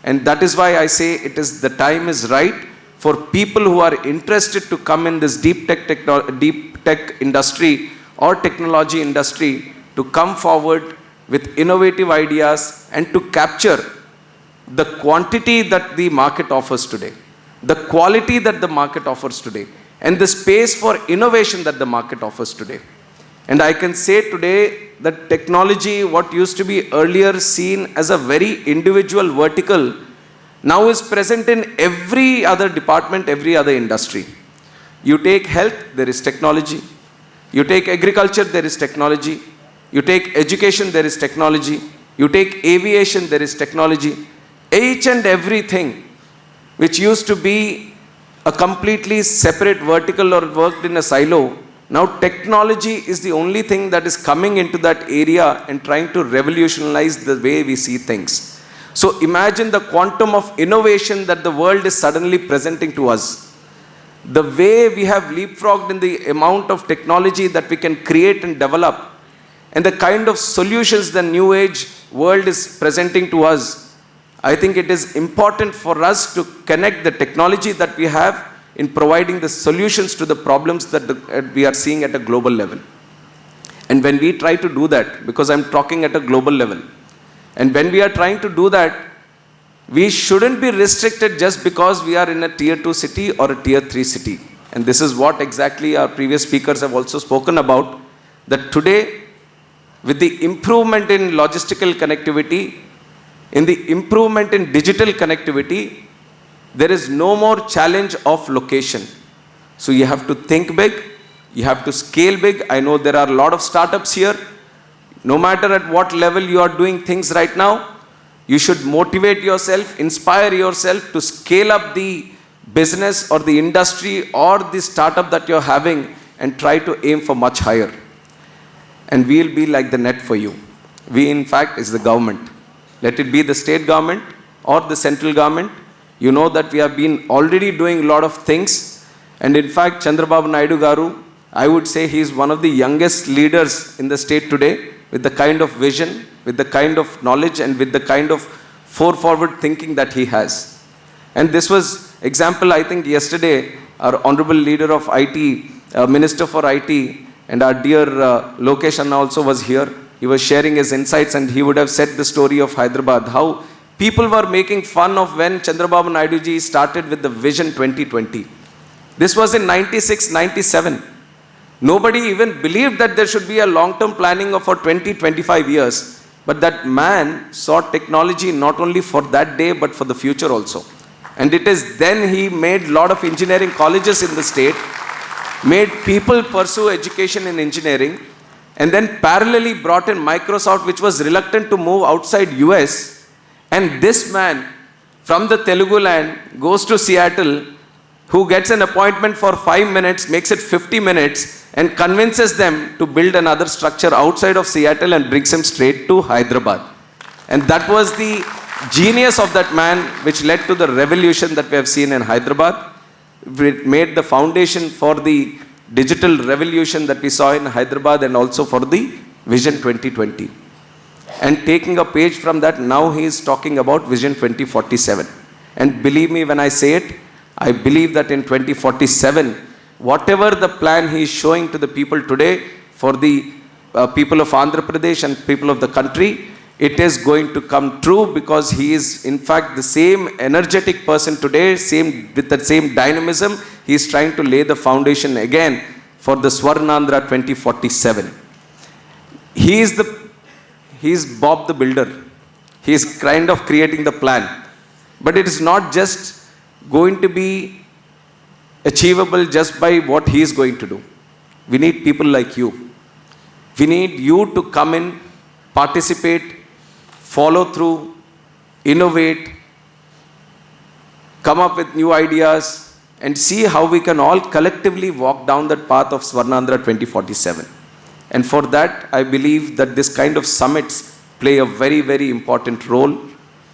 And that is why I say the time is right for people who are interested to come in this deep tech industry or technology industry to come forward with innovative ideas and to capture the quantity that the market offers today, the quality that the market offers today, and the space for innovation that the market offers today. And I can say today that technology, what used to be earlier seen as a very individual vertical, now is present in every other department, every other industry. You take health, there is technology. You take agriculture, there is technology. You take education, there is technology. You take aviation, there is technology. Each and everything which used to be a completely separate vertical or worked in a silo, now technology is the only thing that is coming into that area and trying to revolutionize the way we see things. So imagine the quantum of innovation that the world is suddenly presenting to us. The way we have leapfrogged in the amount of technology that we can create and develop, and the kind of solutions the new age world is presenting to us, I think it is important for us to connect the technology that we have in providing the solutions to the problems that we are seeing at a global level. And when we try to do that, because I'm talking at a global level, and when we are trying to do that, we shouldn't be restricted just because we are in a tier 2 city or a tier 3 city. And this is what exactly our previous speakers have also spoken about, that today, with the improvement in logistical connectivity, in the improvement in digital connectivity, there is no more challenge of location. So you have to think big, you have to scale big. I know there are a lot of startups here. No matter at what level you are doing things right now, you should motivate yourself, inspire yourself to scale up the business or the industry or the startup that you're having and try to aim for much higher. And we'll be like the net for you. We, in fact, is the government. Let it be the state government or the central government. You know that we have been already doing a lot of things. And in fact, Chandrababu Naidu Garu, I would say he is one of the youngest leaders in the state today, with the kind of vision, with the kind of knowledge, and with the kind of forward thinking that he has. And this was example, I think yesterday, our honorable leader of IT, Minister for IT, and our dear Lokesh Anna also was here. He was sharing his insights, and he would have said the story of Hyderabad, how people were making fun of when Chandrababu Naidu ji started with the Vision 2020. This was in 96, 97. Nobody even believed that there should be a long-term planning of for 20, 25 years. But that man saw technology not only for that day, but for the future also. And it is then he made a lot of engineering colleges in the state, made people pursue education in engineering, and then parallelly brought in Microsoft, which was reluctant to move outside US. And this man from the Telugu land goes to Seattle, who gets an appointment for 5 minutes, makes it 50 minutes, and convinces them to build another structure outside of Seattle and brings him straight to Hyderabad. And that was the genius of that man, which led to the revolution that we have seen in Hyderabad. It made the foundation for the digital revolution that we saw in Hyderabad, and also for the Vision 2020. And taking a page from that, now he is talking about Vision 2047. And believe me when I say it, I believe that in 2047, whatever the plan he is showing to the people today for the people of Andhra Pradesh and people of the country, it is going to come true, because he is in fact the same energetic person today, with the same dynamism. He is trying to lay the foundation again for the Swarnandhra 2047. He is Bob the Builder. He is kind of creating the plan. But it is not just going to be achievable just by what he is going to do. We need people like you. We need you to come in, participate, follow through, innovate, come up with new ideas, and see how we can all collectively walk down that path of Swarnandhra 2047. And for that, I believe that this kind of summits play a very, very important role.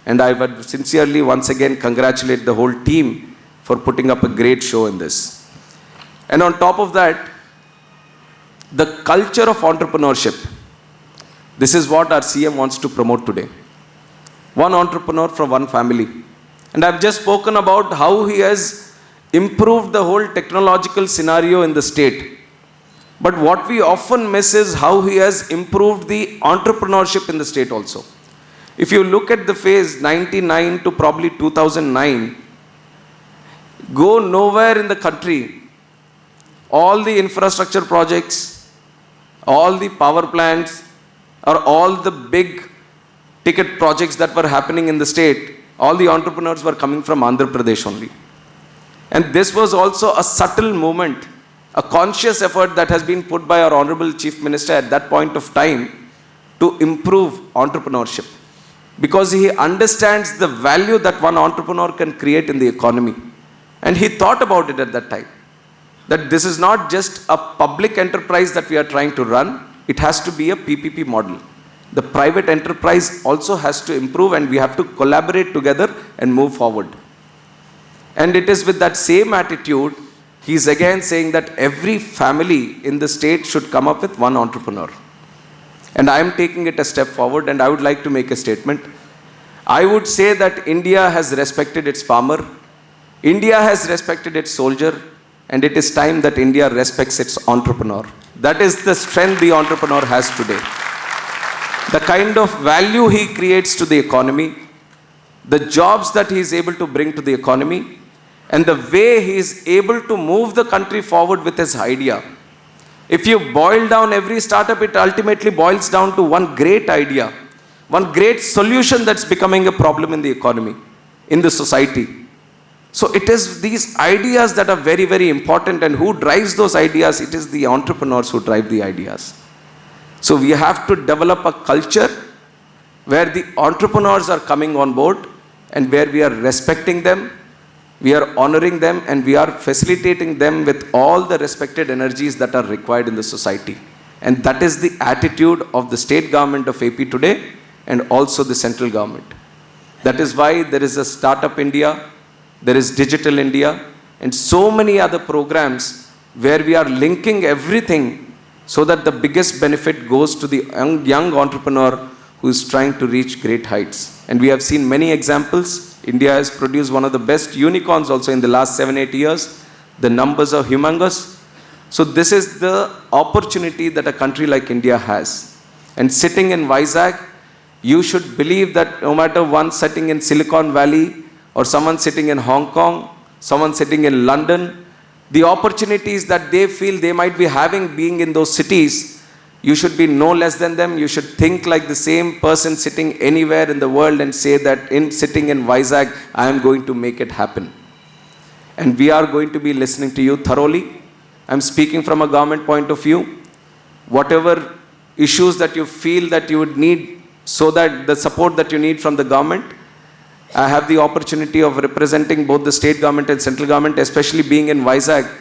And I would sincerely once again congratulate the whole team for putting up a great show in this. And on top of that, the culture of entrepreneurship. This is what our CM wants to promote today. One entrepreneur from one family. And I've just spoken about how he has improved the whole technological scenario in the state. But what we often miss is how he has improved the entrepreneurship in the state also. If you look at the phase 99 to probably 2009, go nowhere in the country, all the infrastructure projects, all the power plants, or all the big ticket projects that were happening in the state, all the entrepreneurs were coming from Andhra Pradesh only. And this was also a subtle movement, a conscious effort that has been put by our Honorable Chief Minister at that point of time to improve entrepreneurship. because he understands the value that one entrepreneur can create in the economy. And he thought about it at that time, that this is not just a public enterprise that we are trying to run, it has to be a PPP model. The private enterprise also has to improve, and we have to collaborate together and move forward. And it is with that same attitude, he is again saying that every family in the state should come up with one entrepreneur. And I am taking it a step forward, and I would like to make a statement. I would say that India has respected its farmer, India has respected its soldier, and it is time that India respects its entrepreneur. That is the strength the entrepreneur has today. The kind of value he creates to the economy, the jobs that he is able to bring to the economy, and the way he is able to move the country forward with his idea. If you boil down every startup, it ultimately boils down to one great idea, one great solution that's becoming a problem in the economy, in the society. So it is these ideas that are very, very important, and who drives those ideas? It is the entrepreneurs who drive the ideas. So we have to develop a culture where the entrepreneurs are coming on board, and where we are respecting them, we are honoring them, and we are facilitating them with all the respected energies that are required in the society. And that is the attitude of the state government of AP today, and also the central government. That is why there is a Startup India, there is Digital India, and so many other programs where we are linking everything so that the biggest benefit goes to the young entrepreneur who is trying to reach great heights. And we have seen many examples. India has produced one of the best unicorns also in the last 7-8 years. The numbers are humongous. So this is the opportunity that a country like India has. And sitting in Vizag, you should believe that no matter one sitting in Silicon Valley, or someone sitting in Hong Kong, someone sitting in London, the opportunities that they feel they might be having being in those cities, you should be no less than them. You should think like the same person sitting anywhere in the world and say that sitting in Vizag, I am going to make it happen. And we are going to be listening to you thoroughly. I'm speaking from a government point of view. Whatever issues that you feel that you would need, so that the support that you need from the government, I have the opportunity of representing both the state government and central government, especially being in Vizag.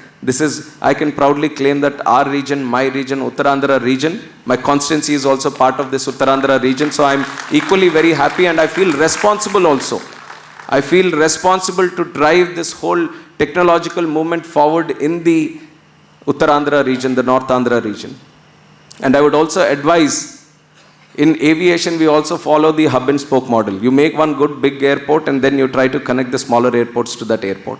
I can proudly claim that our region, my region, Uttarandhra region, my constituency is also part of this Uttarandhra region. So I'm equally very happy, and I feel responsible also. I feel responsible to drive this whole technological movement forward in the Uttarandhra region, the North Andhra region. And I would also advise, in aviation, we also follow the hub and spoke model. You make one good big airport, and then you try to connect the smaller airports to that airport.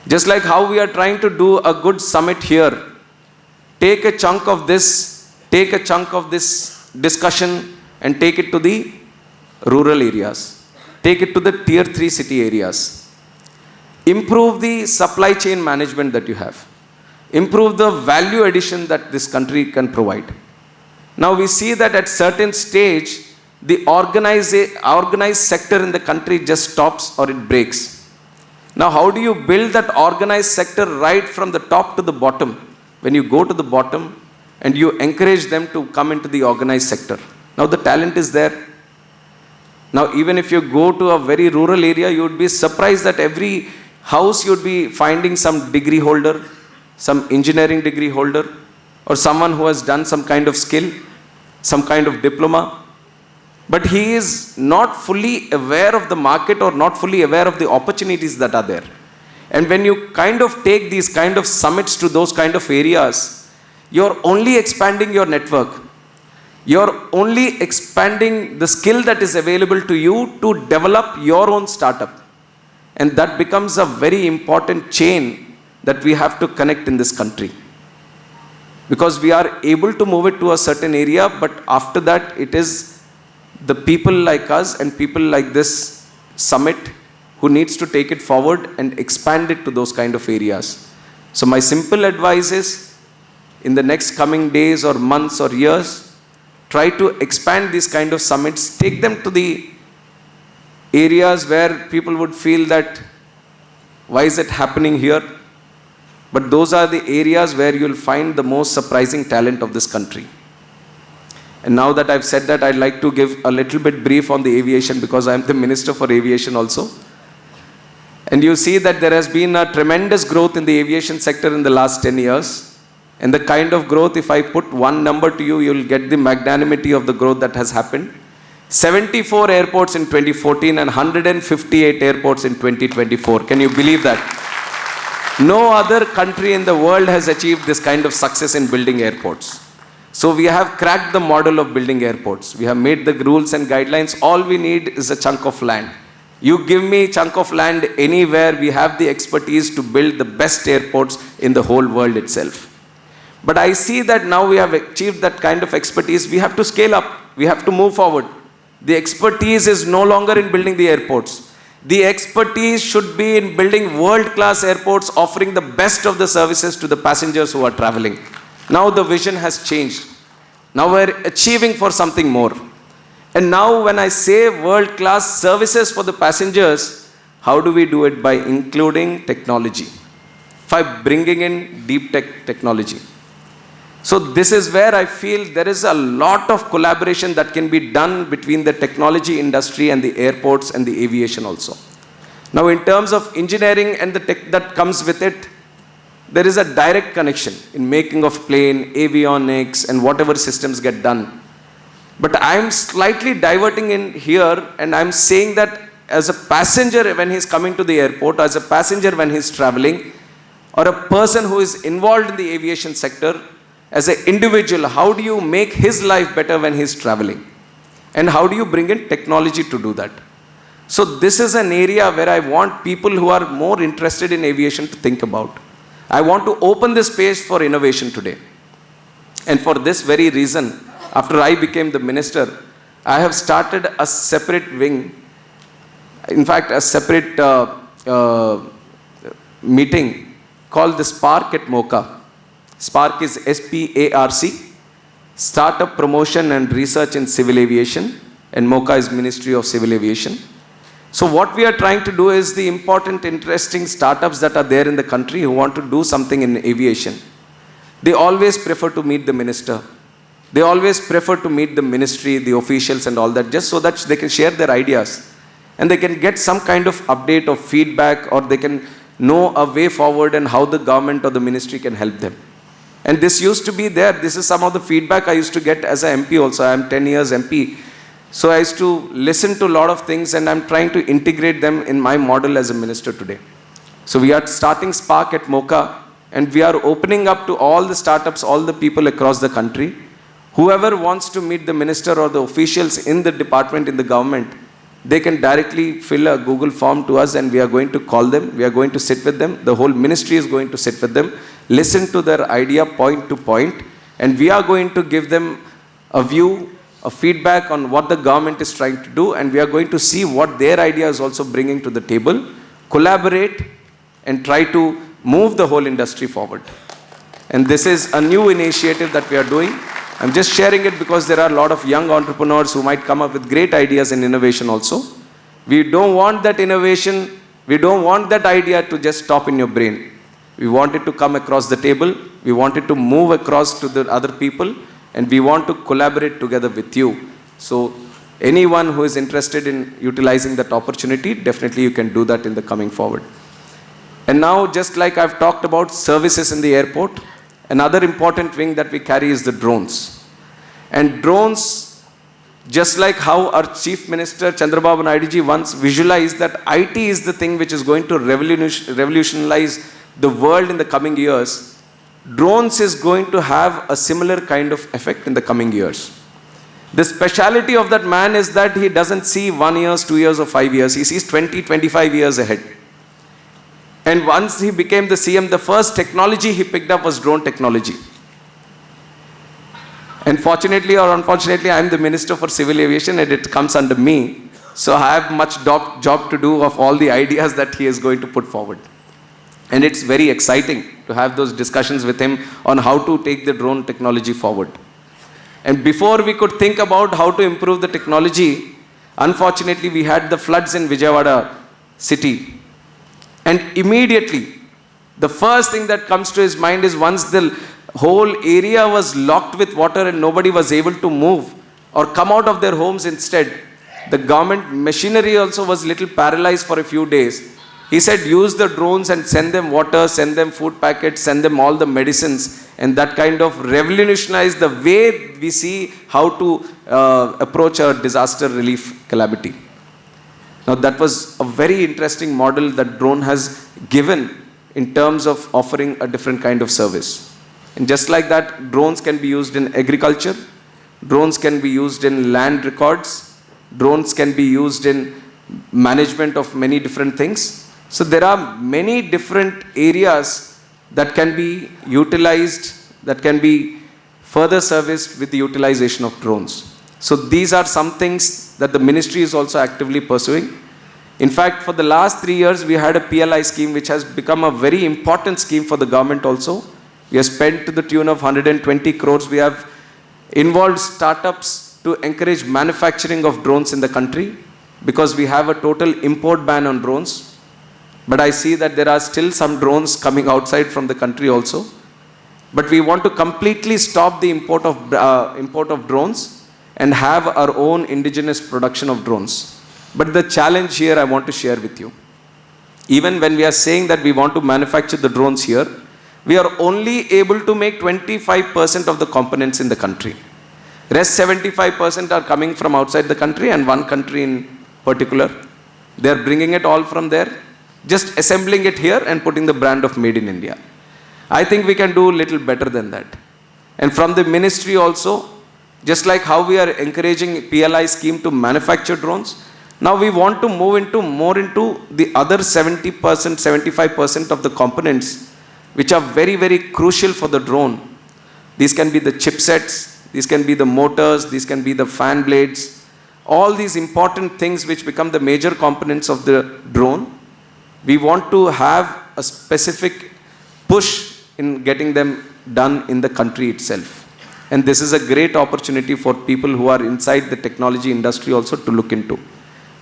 Just like how we are trying to do a good summit here, take a chunk of this discussion and take it to the rural areas. Take it to the tier 3 city areas. Improve the supply chain management that you have. Improve the value addition that this country can provide. Now we see that at certain stage, the organized sector in the country just stops or it breaks. Now how do you build that organized sector right from the top to the bottom? When you go to the bottom and you encourage them to come into the organized sector. Now the talent is there. Now even if you go to a very rural area, you would be surprised that every house you would be finding some degree holder, some engineering degree holder, or someone who has done some kind of skill, some kind of diploma. But he is not fully aware of the market or not fully aware of the opportunities that are there. And when you kind of take these kind of summits to those kind of areas, you're only expanding your network. You're only expanding the skill that is available to you to develop your own startup. And that becomes a very important chain that we have to connect in this country. Because we are able to move it to a certain area, but after that it is the people like us and people like this summit who needs to take it forward and expand it to those kind of areas. So my simple advice is, in the next coming days or months or years, try to expand these kind of summits, take them to the areas where people would feel that, why is it happening here? But those are the areas where you'll find the most surprising talent of this country. And now that I've said that, I'd like to give a little bit brief on the aviation because I'm the Minister for Aviation also. And you see that there has been a tremendous growth in the aviation sector in the last 10 years. And the kind of growth, if I put one number to you, you'll get the magnanimity of the growth that has happened. 74 airports in 2014 and 158 airports in 2024. Can you believe that? No other country in the world has achieved this kind of success in building airports. So we have cracked the model of building airports. We have made the rules and guidelines. All we need is a chunk of land. You give me a chunk of land anywhere, we have the expertise to build the best airports in the whole world itself. But I see that now we have achieved that kind of expertise. We have to scale up. We have to move forward. The expertise is no longer in building the airports. The expertise should be in building world-class airports, offering the best of the services to the passengers who are traveling. Now the vision has changed. Now we're achieving for something more. And now when I say world-class services for the passengers, how do we do it? By including technology, by bringing in deep technology. So this is where I feel there is a lot of collaboration that can be done between the technology industry and the airports and the aviation also. Now in terms of engineering and the tech that comes with it, there is a direct connection in making of plane, avionics, and whatever systems get done. But I'm slightly diverting in here, and I'm saying that as a passenger when he's coming to the airport, as a passenger when he's traveling, or a person who is involved in the aviation sector, as an individual, how do you make his life better when he's traveling? And how do you bring in technology to do that? So this is an area where I want people who are more interested in aviation to think about. I want to open this space for innovation today. And for this very reason, after I became the minister, I have started a separate wing, in fact, a separate meeting called the Spark at MOCA. Spark is SPARC, Startup Promotion and Research in Civil Aviation, and MOCA is Ministry of Civil Aviation. So what we are trying to do is the important, interesting startups that are there in the country who want to do something in aviation. They always prefer to meet the minister. They always prefer to meet the ministry, the officials and all that, just so that they can share their ideas. And they can get some kind of update or feedback, or they can know a way forward and how the government or the ministry can help them. And this used to be there. This is some of the feedback I used to get as an MP also. I am 10 years MP. So I used to listen to a lot of things, and I'm trying to integrate them in my model as a minister today. So we are starting Spark at MOCA, and we are opening up to all the startups, all the people across the country. Whoever wants to meet the minister or the officials in the department, in the government, they can directly fill a Google form to us, and we are going to call them. We are going to sit with them. The whole ministry is going to sit with them, listen to their idea point to point, and we are going to give them a view, a feedback on what the government is trying to do, and we are going to see what their idea is also bringing to the table, collaborate, and try to move the whole industry forward. And this is a new initiative that we are doing. I'm just sharing it because there are a lot of young entrepreneurs who might come up with great ideas in innovation also. We don't want that innovation, we don't want that idea to just stop in your brain. We want it to come across the table, we want it to move across to the other people, and we want to collaborate together with you. So anyone who is interested in utilizing that opportunity, definitely you can do that in the coming forward. And now, just like I've talked about services in the airport, another important wing that we carry is the drones. And drones, just like how our Chief Minister Chandrababu Naidu ji once visualized that IT is the thing which is going to revolutionize the world in the coming years, drones is going to have a similar kind of effect in the coming years. The speciality of that man is that he doesn't see 1 year, 2 years or 5 years. He sees 20, 25 years ahead. And once he became the CM, the first technology he picked up was drone technology. And fortunately or unfortunately, I am the Minister for Civil Aviation and it comes under me. So I have much job to do of all the ideas that he is going to put forward. And it's very exciting to have those discussions with him on how to take the drone technology forward. And before we could think about how to improve the technology, unfortunately we had the floods in Vijayawada city. And immediately, the first thing that comes to his mind is once the whole area was locked with water and nobody was able to move or come out of their homes instead. The government machinery also was little paralyzed for a few days. He said, use the drones and send them water, send them food packets, send them all the medicines, and that kind of revolutionized the way we see how to approach a disaster relief calamity. Now that was a very interesting model that drone has given in terms of offering a different kind of service. And just like that, drones can be used in agriculture, drones can be used in land records, drones can be used in management of many different things. So there are many different areas that can be utilized, that can be further serviced with the utilization of drones. So these are some things that the ministry is also actively pursuing. In fact, for the last 3 years, we had a PLI scheme which has become a very important scheme for the government also. We have spent to the tune of 120 crores. We have involved startups to encourage manufacturing of drones in the country because we have a total import ban on drones. But I see that there are still some drones coming outside from the country also. But we want to completely stop the import of drones and have our own indigenous production of drones. But the challenge here I want to share with you. Even when we are saying that we want to manufacture the drones here, we are only able to make 25% of the components in the country. Rest 75% are coming from outside the country, and one country in particular. They are bringing it all from there, just assembling it here and putting the brand of Made in India. I think we can do a little better than that. And from the ministry also, just like how we are encouraging PLI scheme to manufacture drones, now we want to move more into the other 70%, 75% of the components which are very, very crucial for the drone. These can be the chipsets, these can be the motors, these can be the fan blades, all these important things which become the major components of the drone. We want to have a specific push in getting them done in the country itself. And this is a great opportunity for people who are inside the technology industry also to look into.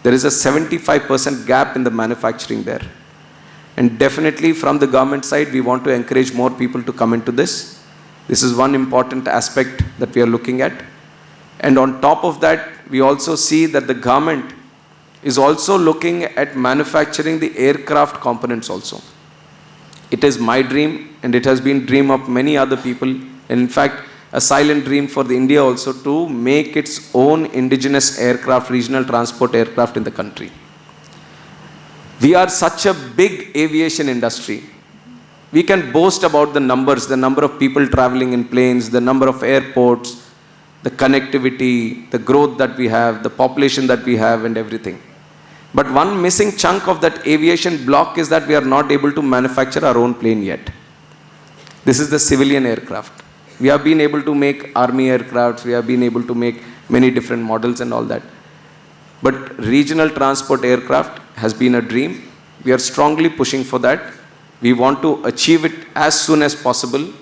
There is a 75% gap in the manufacturing there. And definitely from the government side, we want to encourage more people to come into this. This is one important aspect that we are looking at. And on top of that, we also see that the government is also looking at manufacturing the aircraft components also. It is my dream, and it has been dream of many other people, and in fact, a silent dream for the India also to make its own indigenous aircraft, regional transport aircraft in the country. We are such a big aviation industry. We can boast about the numbers, the number of people traveling in planes, the number of airports, the connectivity, the growth that we have, the population that we have, and everything. But one missing chunk of that aviation block is that we are not able to manufacture our own plane yet. This is the civilian aircraft. We have been able to make army aircrafts, we have been able to make many different models and all that. But regional transport aircraft has been a dream. We are strongly pushing for that. We want to achieve it as soon as possible.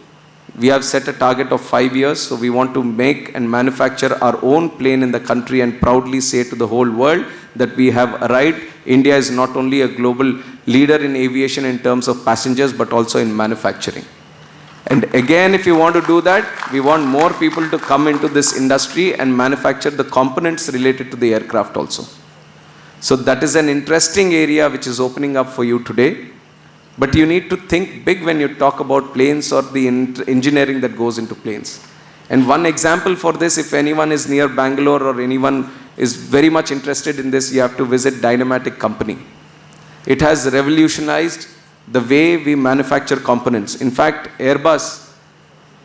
We have set a target of 5 years, so we want to make and manufacture our own plane in the country and proudly say to the whole world that we have arrived. India is not only a global leader in aviation in terms of passengers, but also in manufacturing. And again, if you want to do that, we want more people to come into this industry and manufacture the components related to the aircraft also. So that is an interesting area which is opening up for you today. But you need to think big when you talk about planes or the engineering that goes into planes. And one example for this, if anyone is near Bangalore or anyone is very much interested in this, you have to visit Dynamatic company. It has revolutionized the way we manufacture components. In fact, Airbus,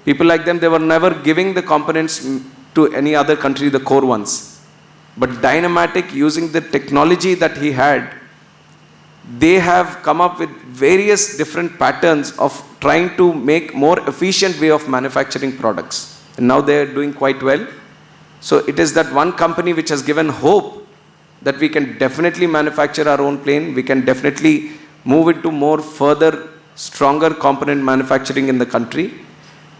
people like them, they were never giving the components to any other country, the core ones. But Dynamatic, using the technology that he had, they have come up with various different patterns of trying to make more efficient way of manufacturing products. And now they are doing quite well. So it is that one company which has given hope that we can definitely manufacture our own plane. We can definitely move into more further, stronger component manufacturing in the country.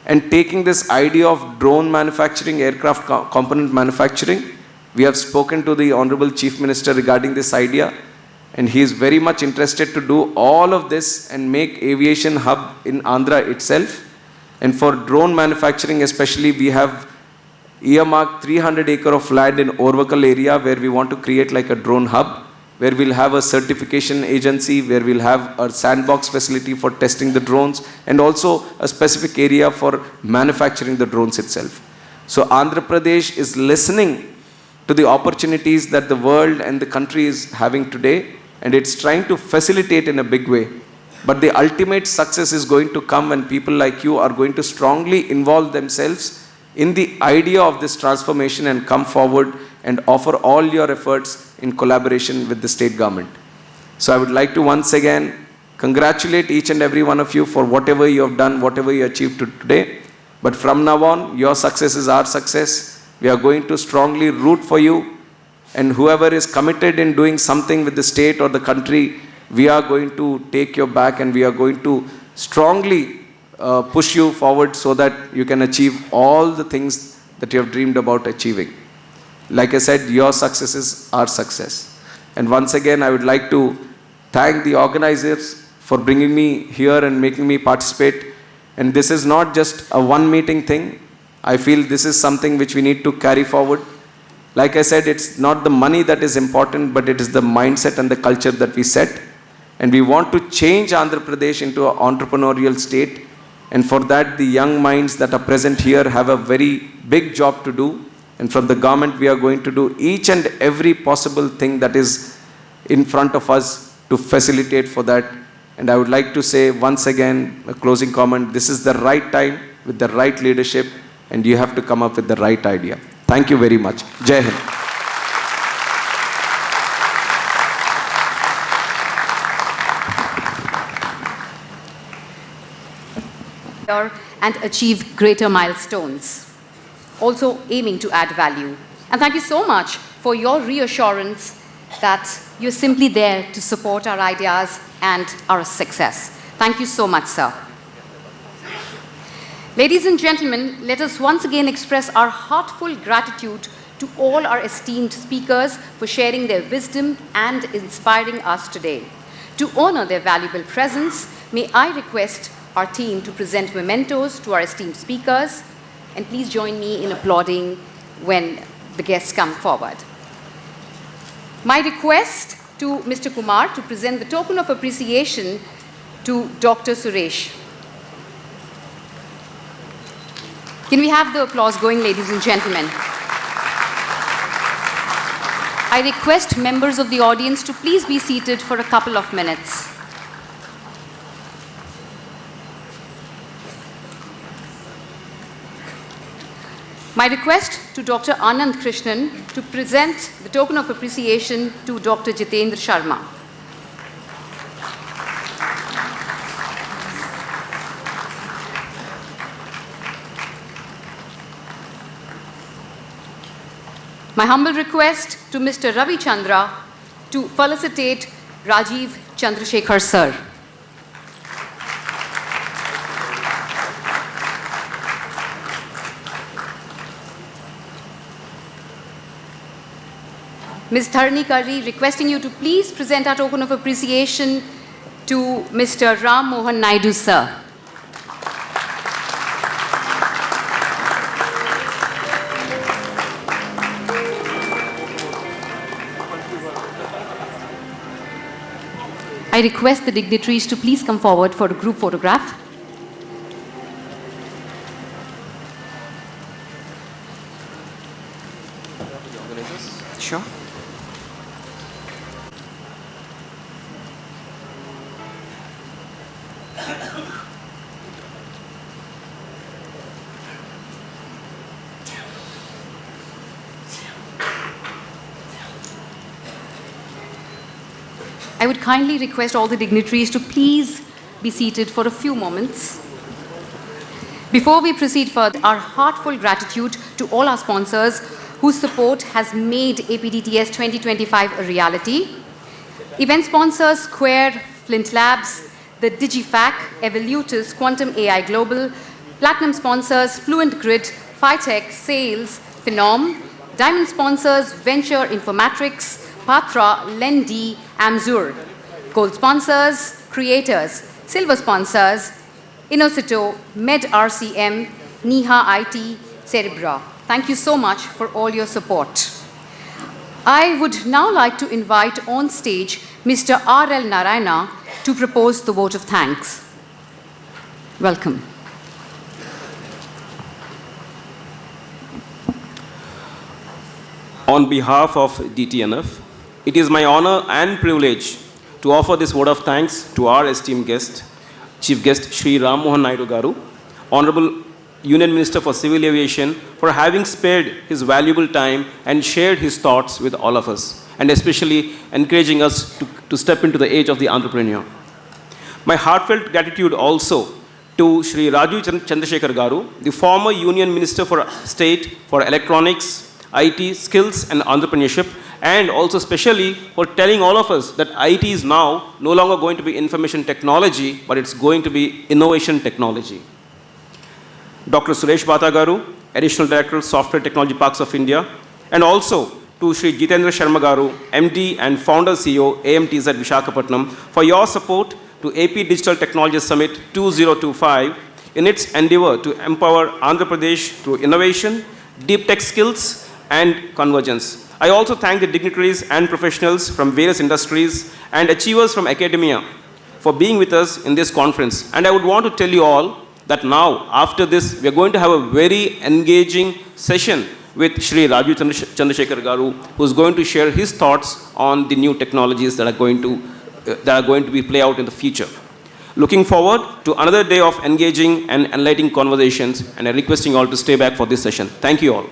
And taking this idea of drone manufacturing, aircraft component manufacturing, we have spoken to the Honorable Chief Minister regarding this idea. And he is very much interested to do all of this and make aviation hub in Andhra itself. And for drone manufacturing especially, we have earmarked 300 acre of land in Orvakal area where we want to create like a drone hub, where we'll have a certification agency, where we'll have a sandbox facility for testing the drones, and also a specific area for manufacturing the drones itself. So Andhra Pradesh is listening to the opportunities that the world and the country is having today, and it's trying to facilitate in a big way. But the ultimate success is going to come when people like you are going to strongly involve themselves in the idea of this transformation and come forward and offer all your efforts in collaboration with the state government. So I would like to once again congratulate each and every one of you for whatever you have done, whatever you achieved today. But from now on, your success is our success. We are going to strongly root for you. And whoever is committed in doing something with the state or the country, we are going to take your back and we are going to strongly push you forward so that you can achieve all the things that you have dreamed about achieving. Like I said, your success is our success. And once again, I would like to thank the organizers for bringing me here and making me participate. And this is not just a one meeting thing. I feel this is something which we need to carry forward. Like I said, it's not the money that is important, but it is the mindset and the culture that we set. And we want to change Andhra Pradesh into an entrepreneurial state. And for that, the young minds that are present here have a very big job to do. And from the government, we are going to do each and every possible thing that is in front of us to facilitate for that. And I would like to say once again, a closing comment, this is the right time with the right leadership, and you have to come up with the right idea. Thank you very much. Jai Hind. And achieve greater milestones, also aiming to add value. And thank you so much for your reassurance that you're simply there to support our ideas and our success. Thank you so much, sir. Ladies and gentlemen, let us once again express our heartfelt gratitude to all our esteemed speakers for sharing their wisdom and inspiring us today. To honor their valuable presence, may I request our team to present mementos to our esteemed speakers, and please join me in applauding when the guests come forward. My request to Mr. Kumar to present the token of appreciation to Dr. Suresh. Can we have the applause going, ladies and gentlemen? I request members of the audience to please be seated for a couple of minutes. My request to Dr. Anand Krishnan to present the token of appreciation to Dr. Jitendra Sharma. My humble request to Mr. Ravi Chandra to felicitate Rajeev Chandrasekhar sir. Ms. Dharani Kari, requesting you to please present our token of appreciation to Mr. Ram Mohan Naidu, sir. I request the dignitaries to please come forward for a group photograph. Sure. I would kindly request all the dignitaries to please be seated for a few moments. Before we proceed further, our heartfelt gratitude to all our sponsors whose support has made APDTS 2025 a reality. Event sponsors Square, Flint Labs, the DigiFac, Evolutus, Quantum AI Global. Platinum sponsors Fluent Grid, Phytech, Sales, Phenom. Diamond sponsors Venture Informatics, Patra, Lendi, Amzur. Gold sponsors, Creators. Silver sponsors, Innocito, Med RCM, Niha IT, Cerebra. Thank you so much for all your support. I would now like to invite on stage Mr. R.L. Narayana to propose the vote of thanks. Welcome. On behalf of DTNF, it is my honor and privilege to offer this vote of thanks to our esteemed guest, Chief Guest Shri Mohan Naidu Garu, Honorable Union Minister for Civil Aviation, for having spared his valuable time and shared his thoughts with all of us, and especially encouraging us to step into the age of the entrepreneur. My heartfelt gratitude also to Shri Rajeev Chandrasekhar Garu, the former Union Minister for State for Electronics, IT, Skills and Entrepreneurship, and also specially for telling all of us that IT is now no longer going to be information technology, but it's going to be innovation technology. Dr. Suresh Batha Garu, Additional Director, Software Technology Parks of India, and also to Shri Jitendra Sharma Garu, MD and Founder CEO, AMTZ Visakhapatnam, for your support to AP Digital Technology Summit 2025 in its endeavor to empower Andhra Pradesh through innovation, deep tech skills, and convergence. I also thank the dignitaries and professionals from various industries and achievers from academia for being with us in this conference. And I would want to tell you all that now, after this, we are going to have a very engaging session with Shri Rajeev Chandrasekhar Garu, who is going to share his thoughts on the new technologies that are going to be play out in the future. Looking forward to another day of engaging and enlightening conversations, and I'm requesting all to stay back for this session. Thank you all.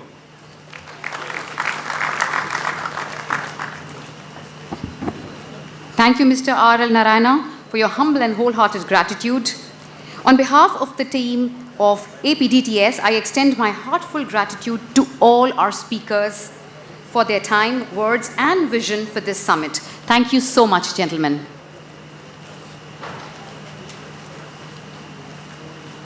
Thank you, Mr. R.L. Narayana, for your humble and wholehearted gratitude. On behalf of the team of APDTS, I extend my heartfelt gratitude to all our speakers for their time, words, and vision for this summit. Thank you so much, gentlemen.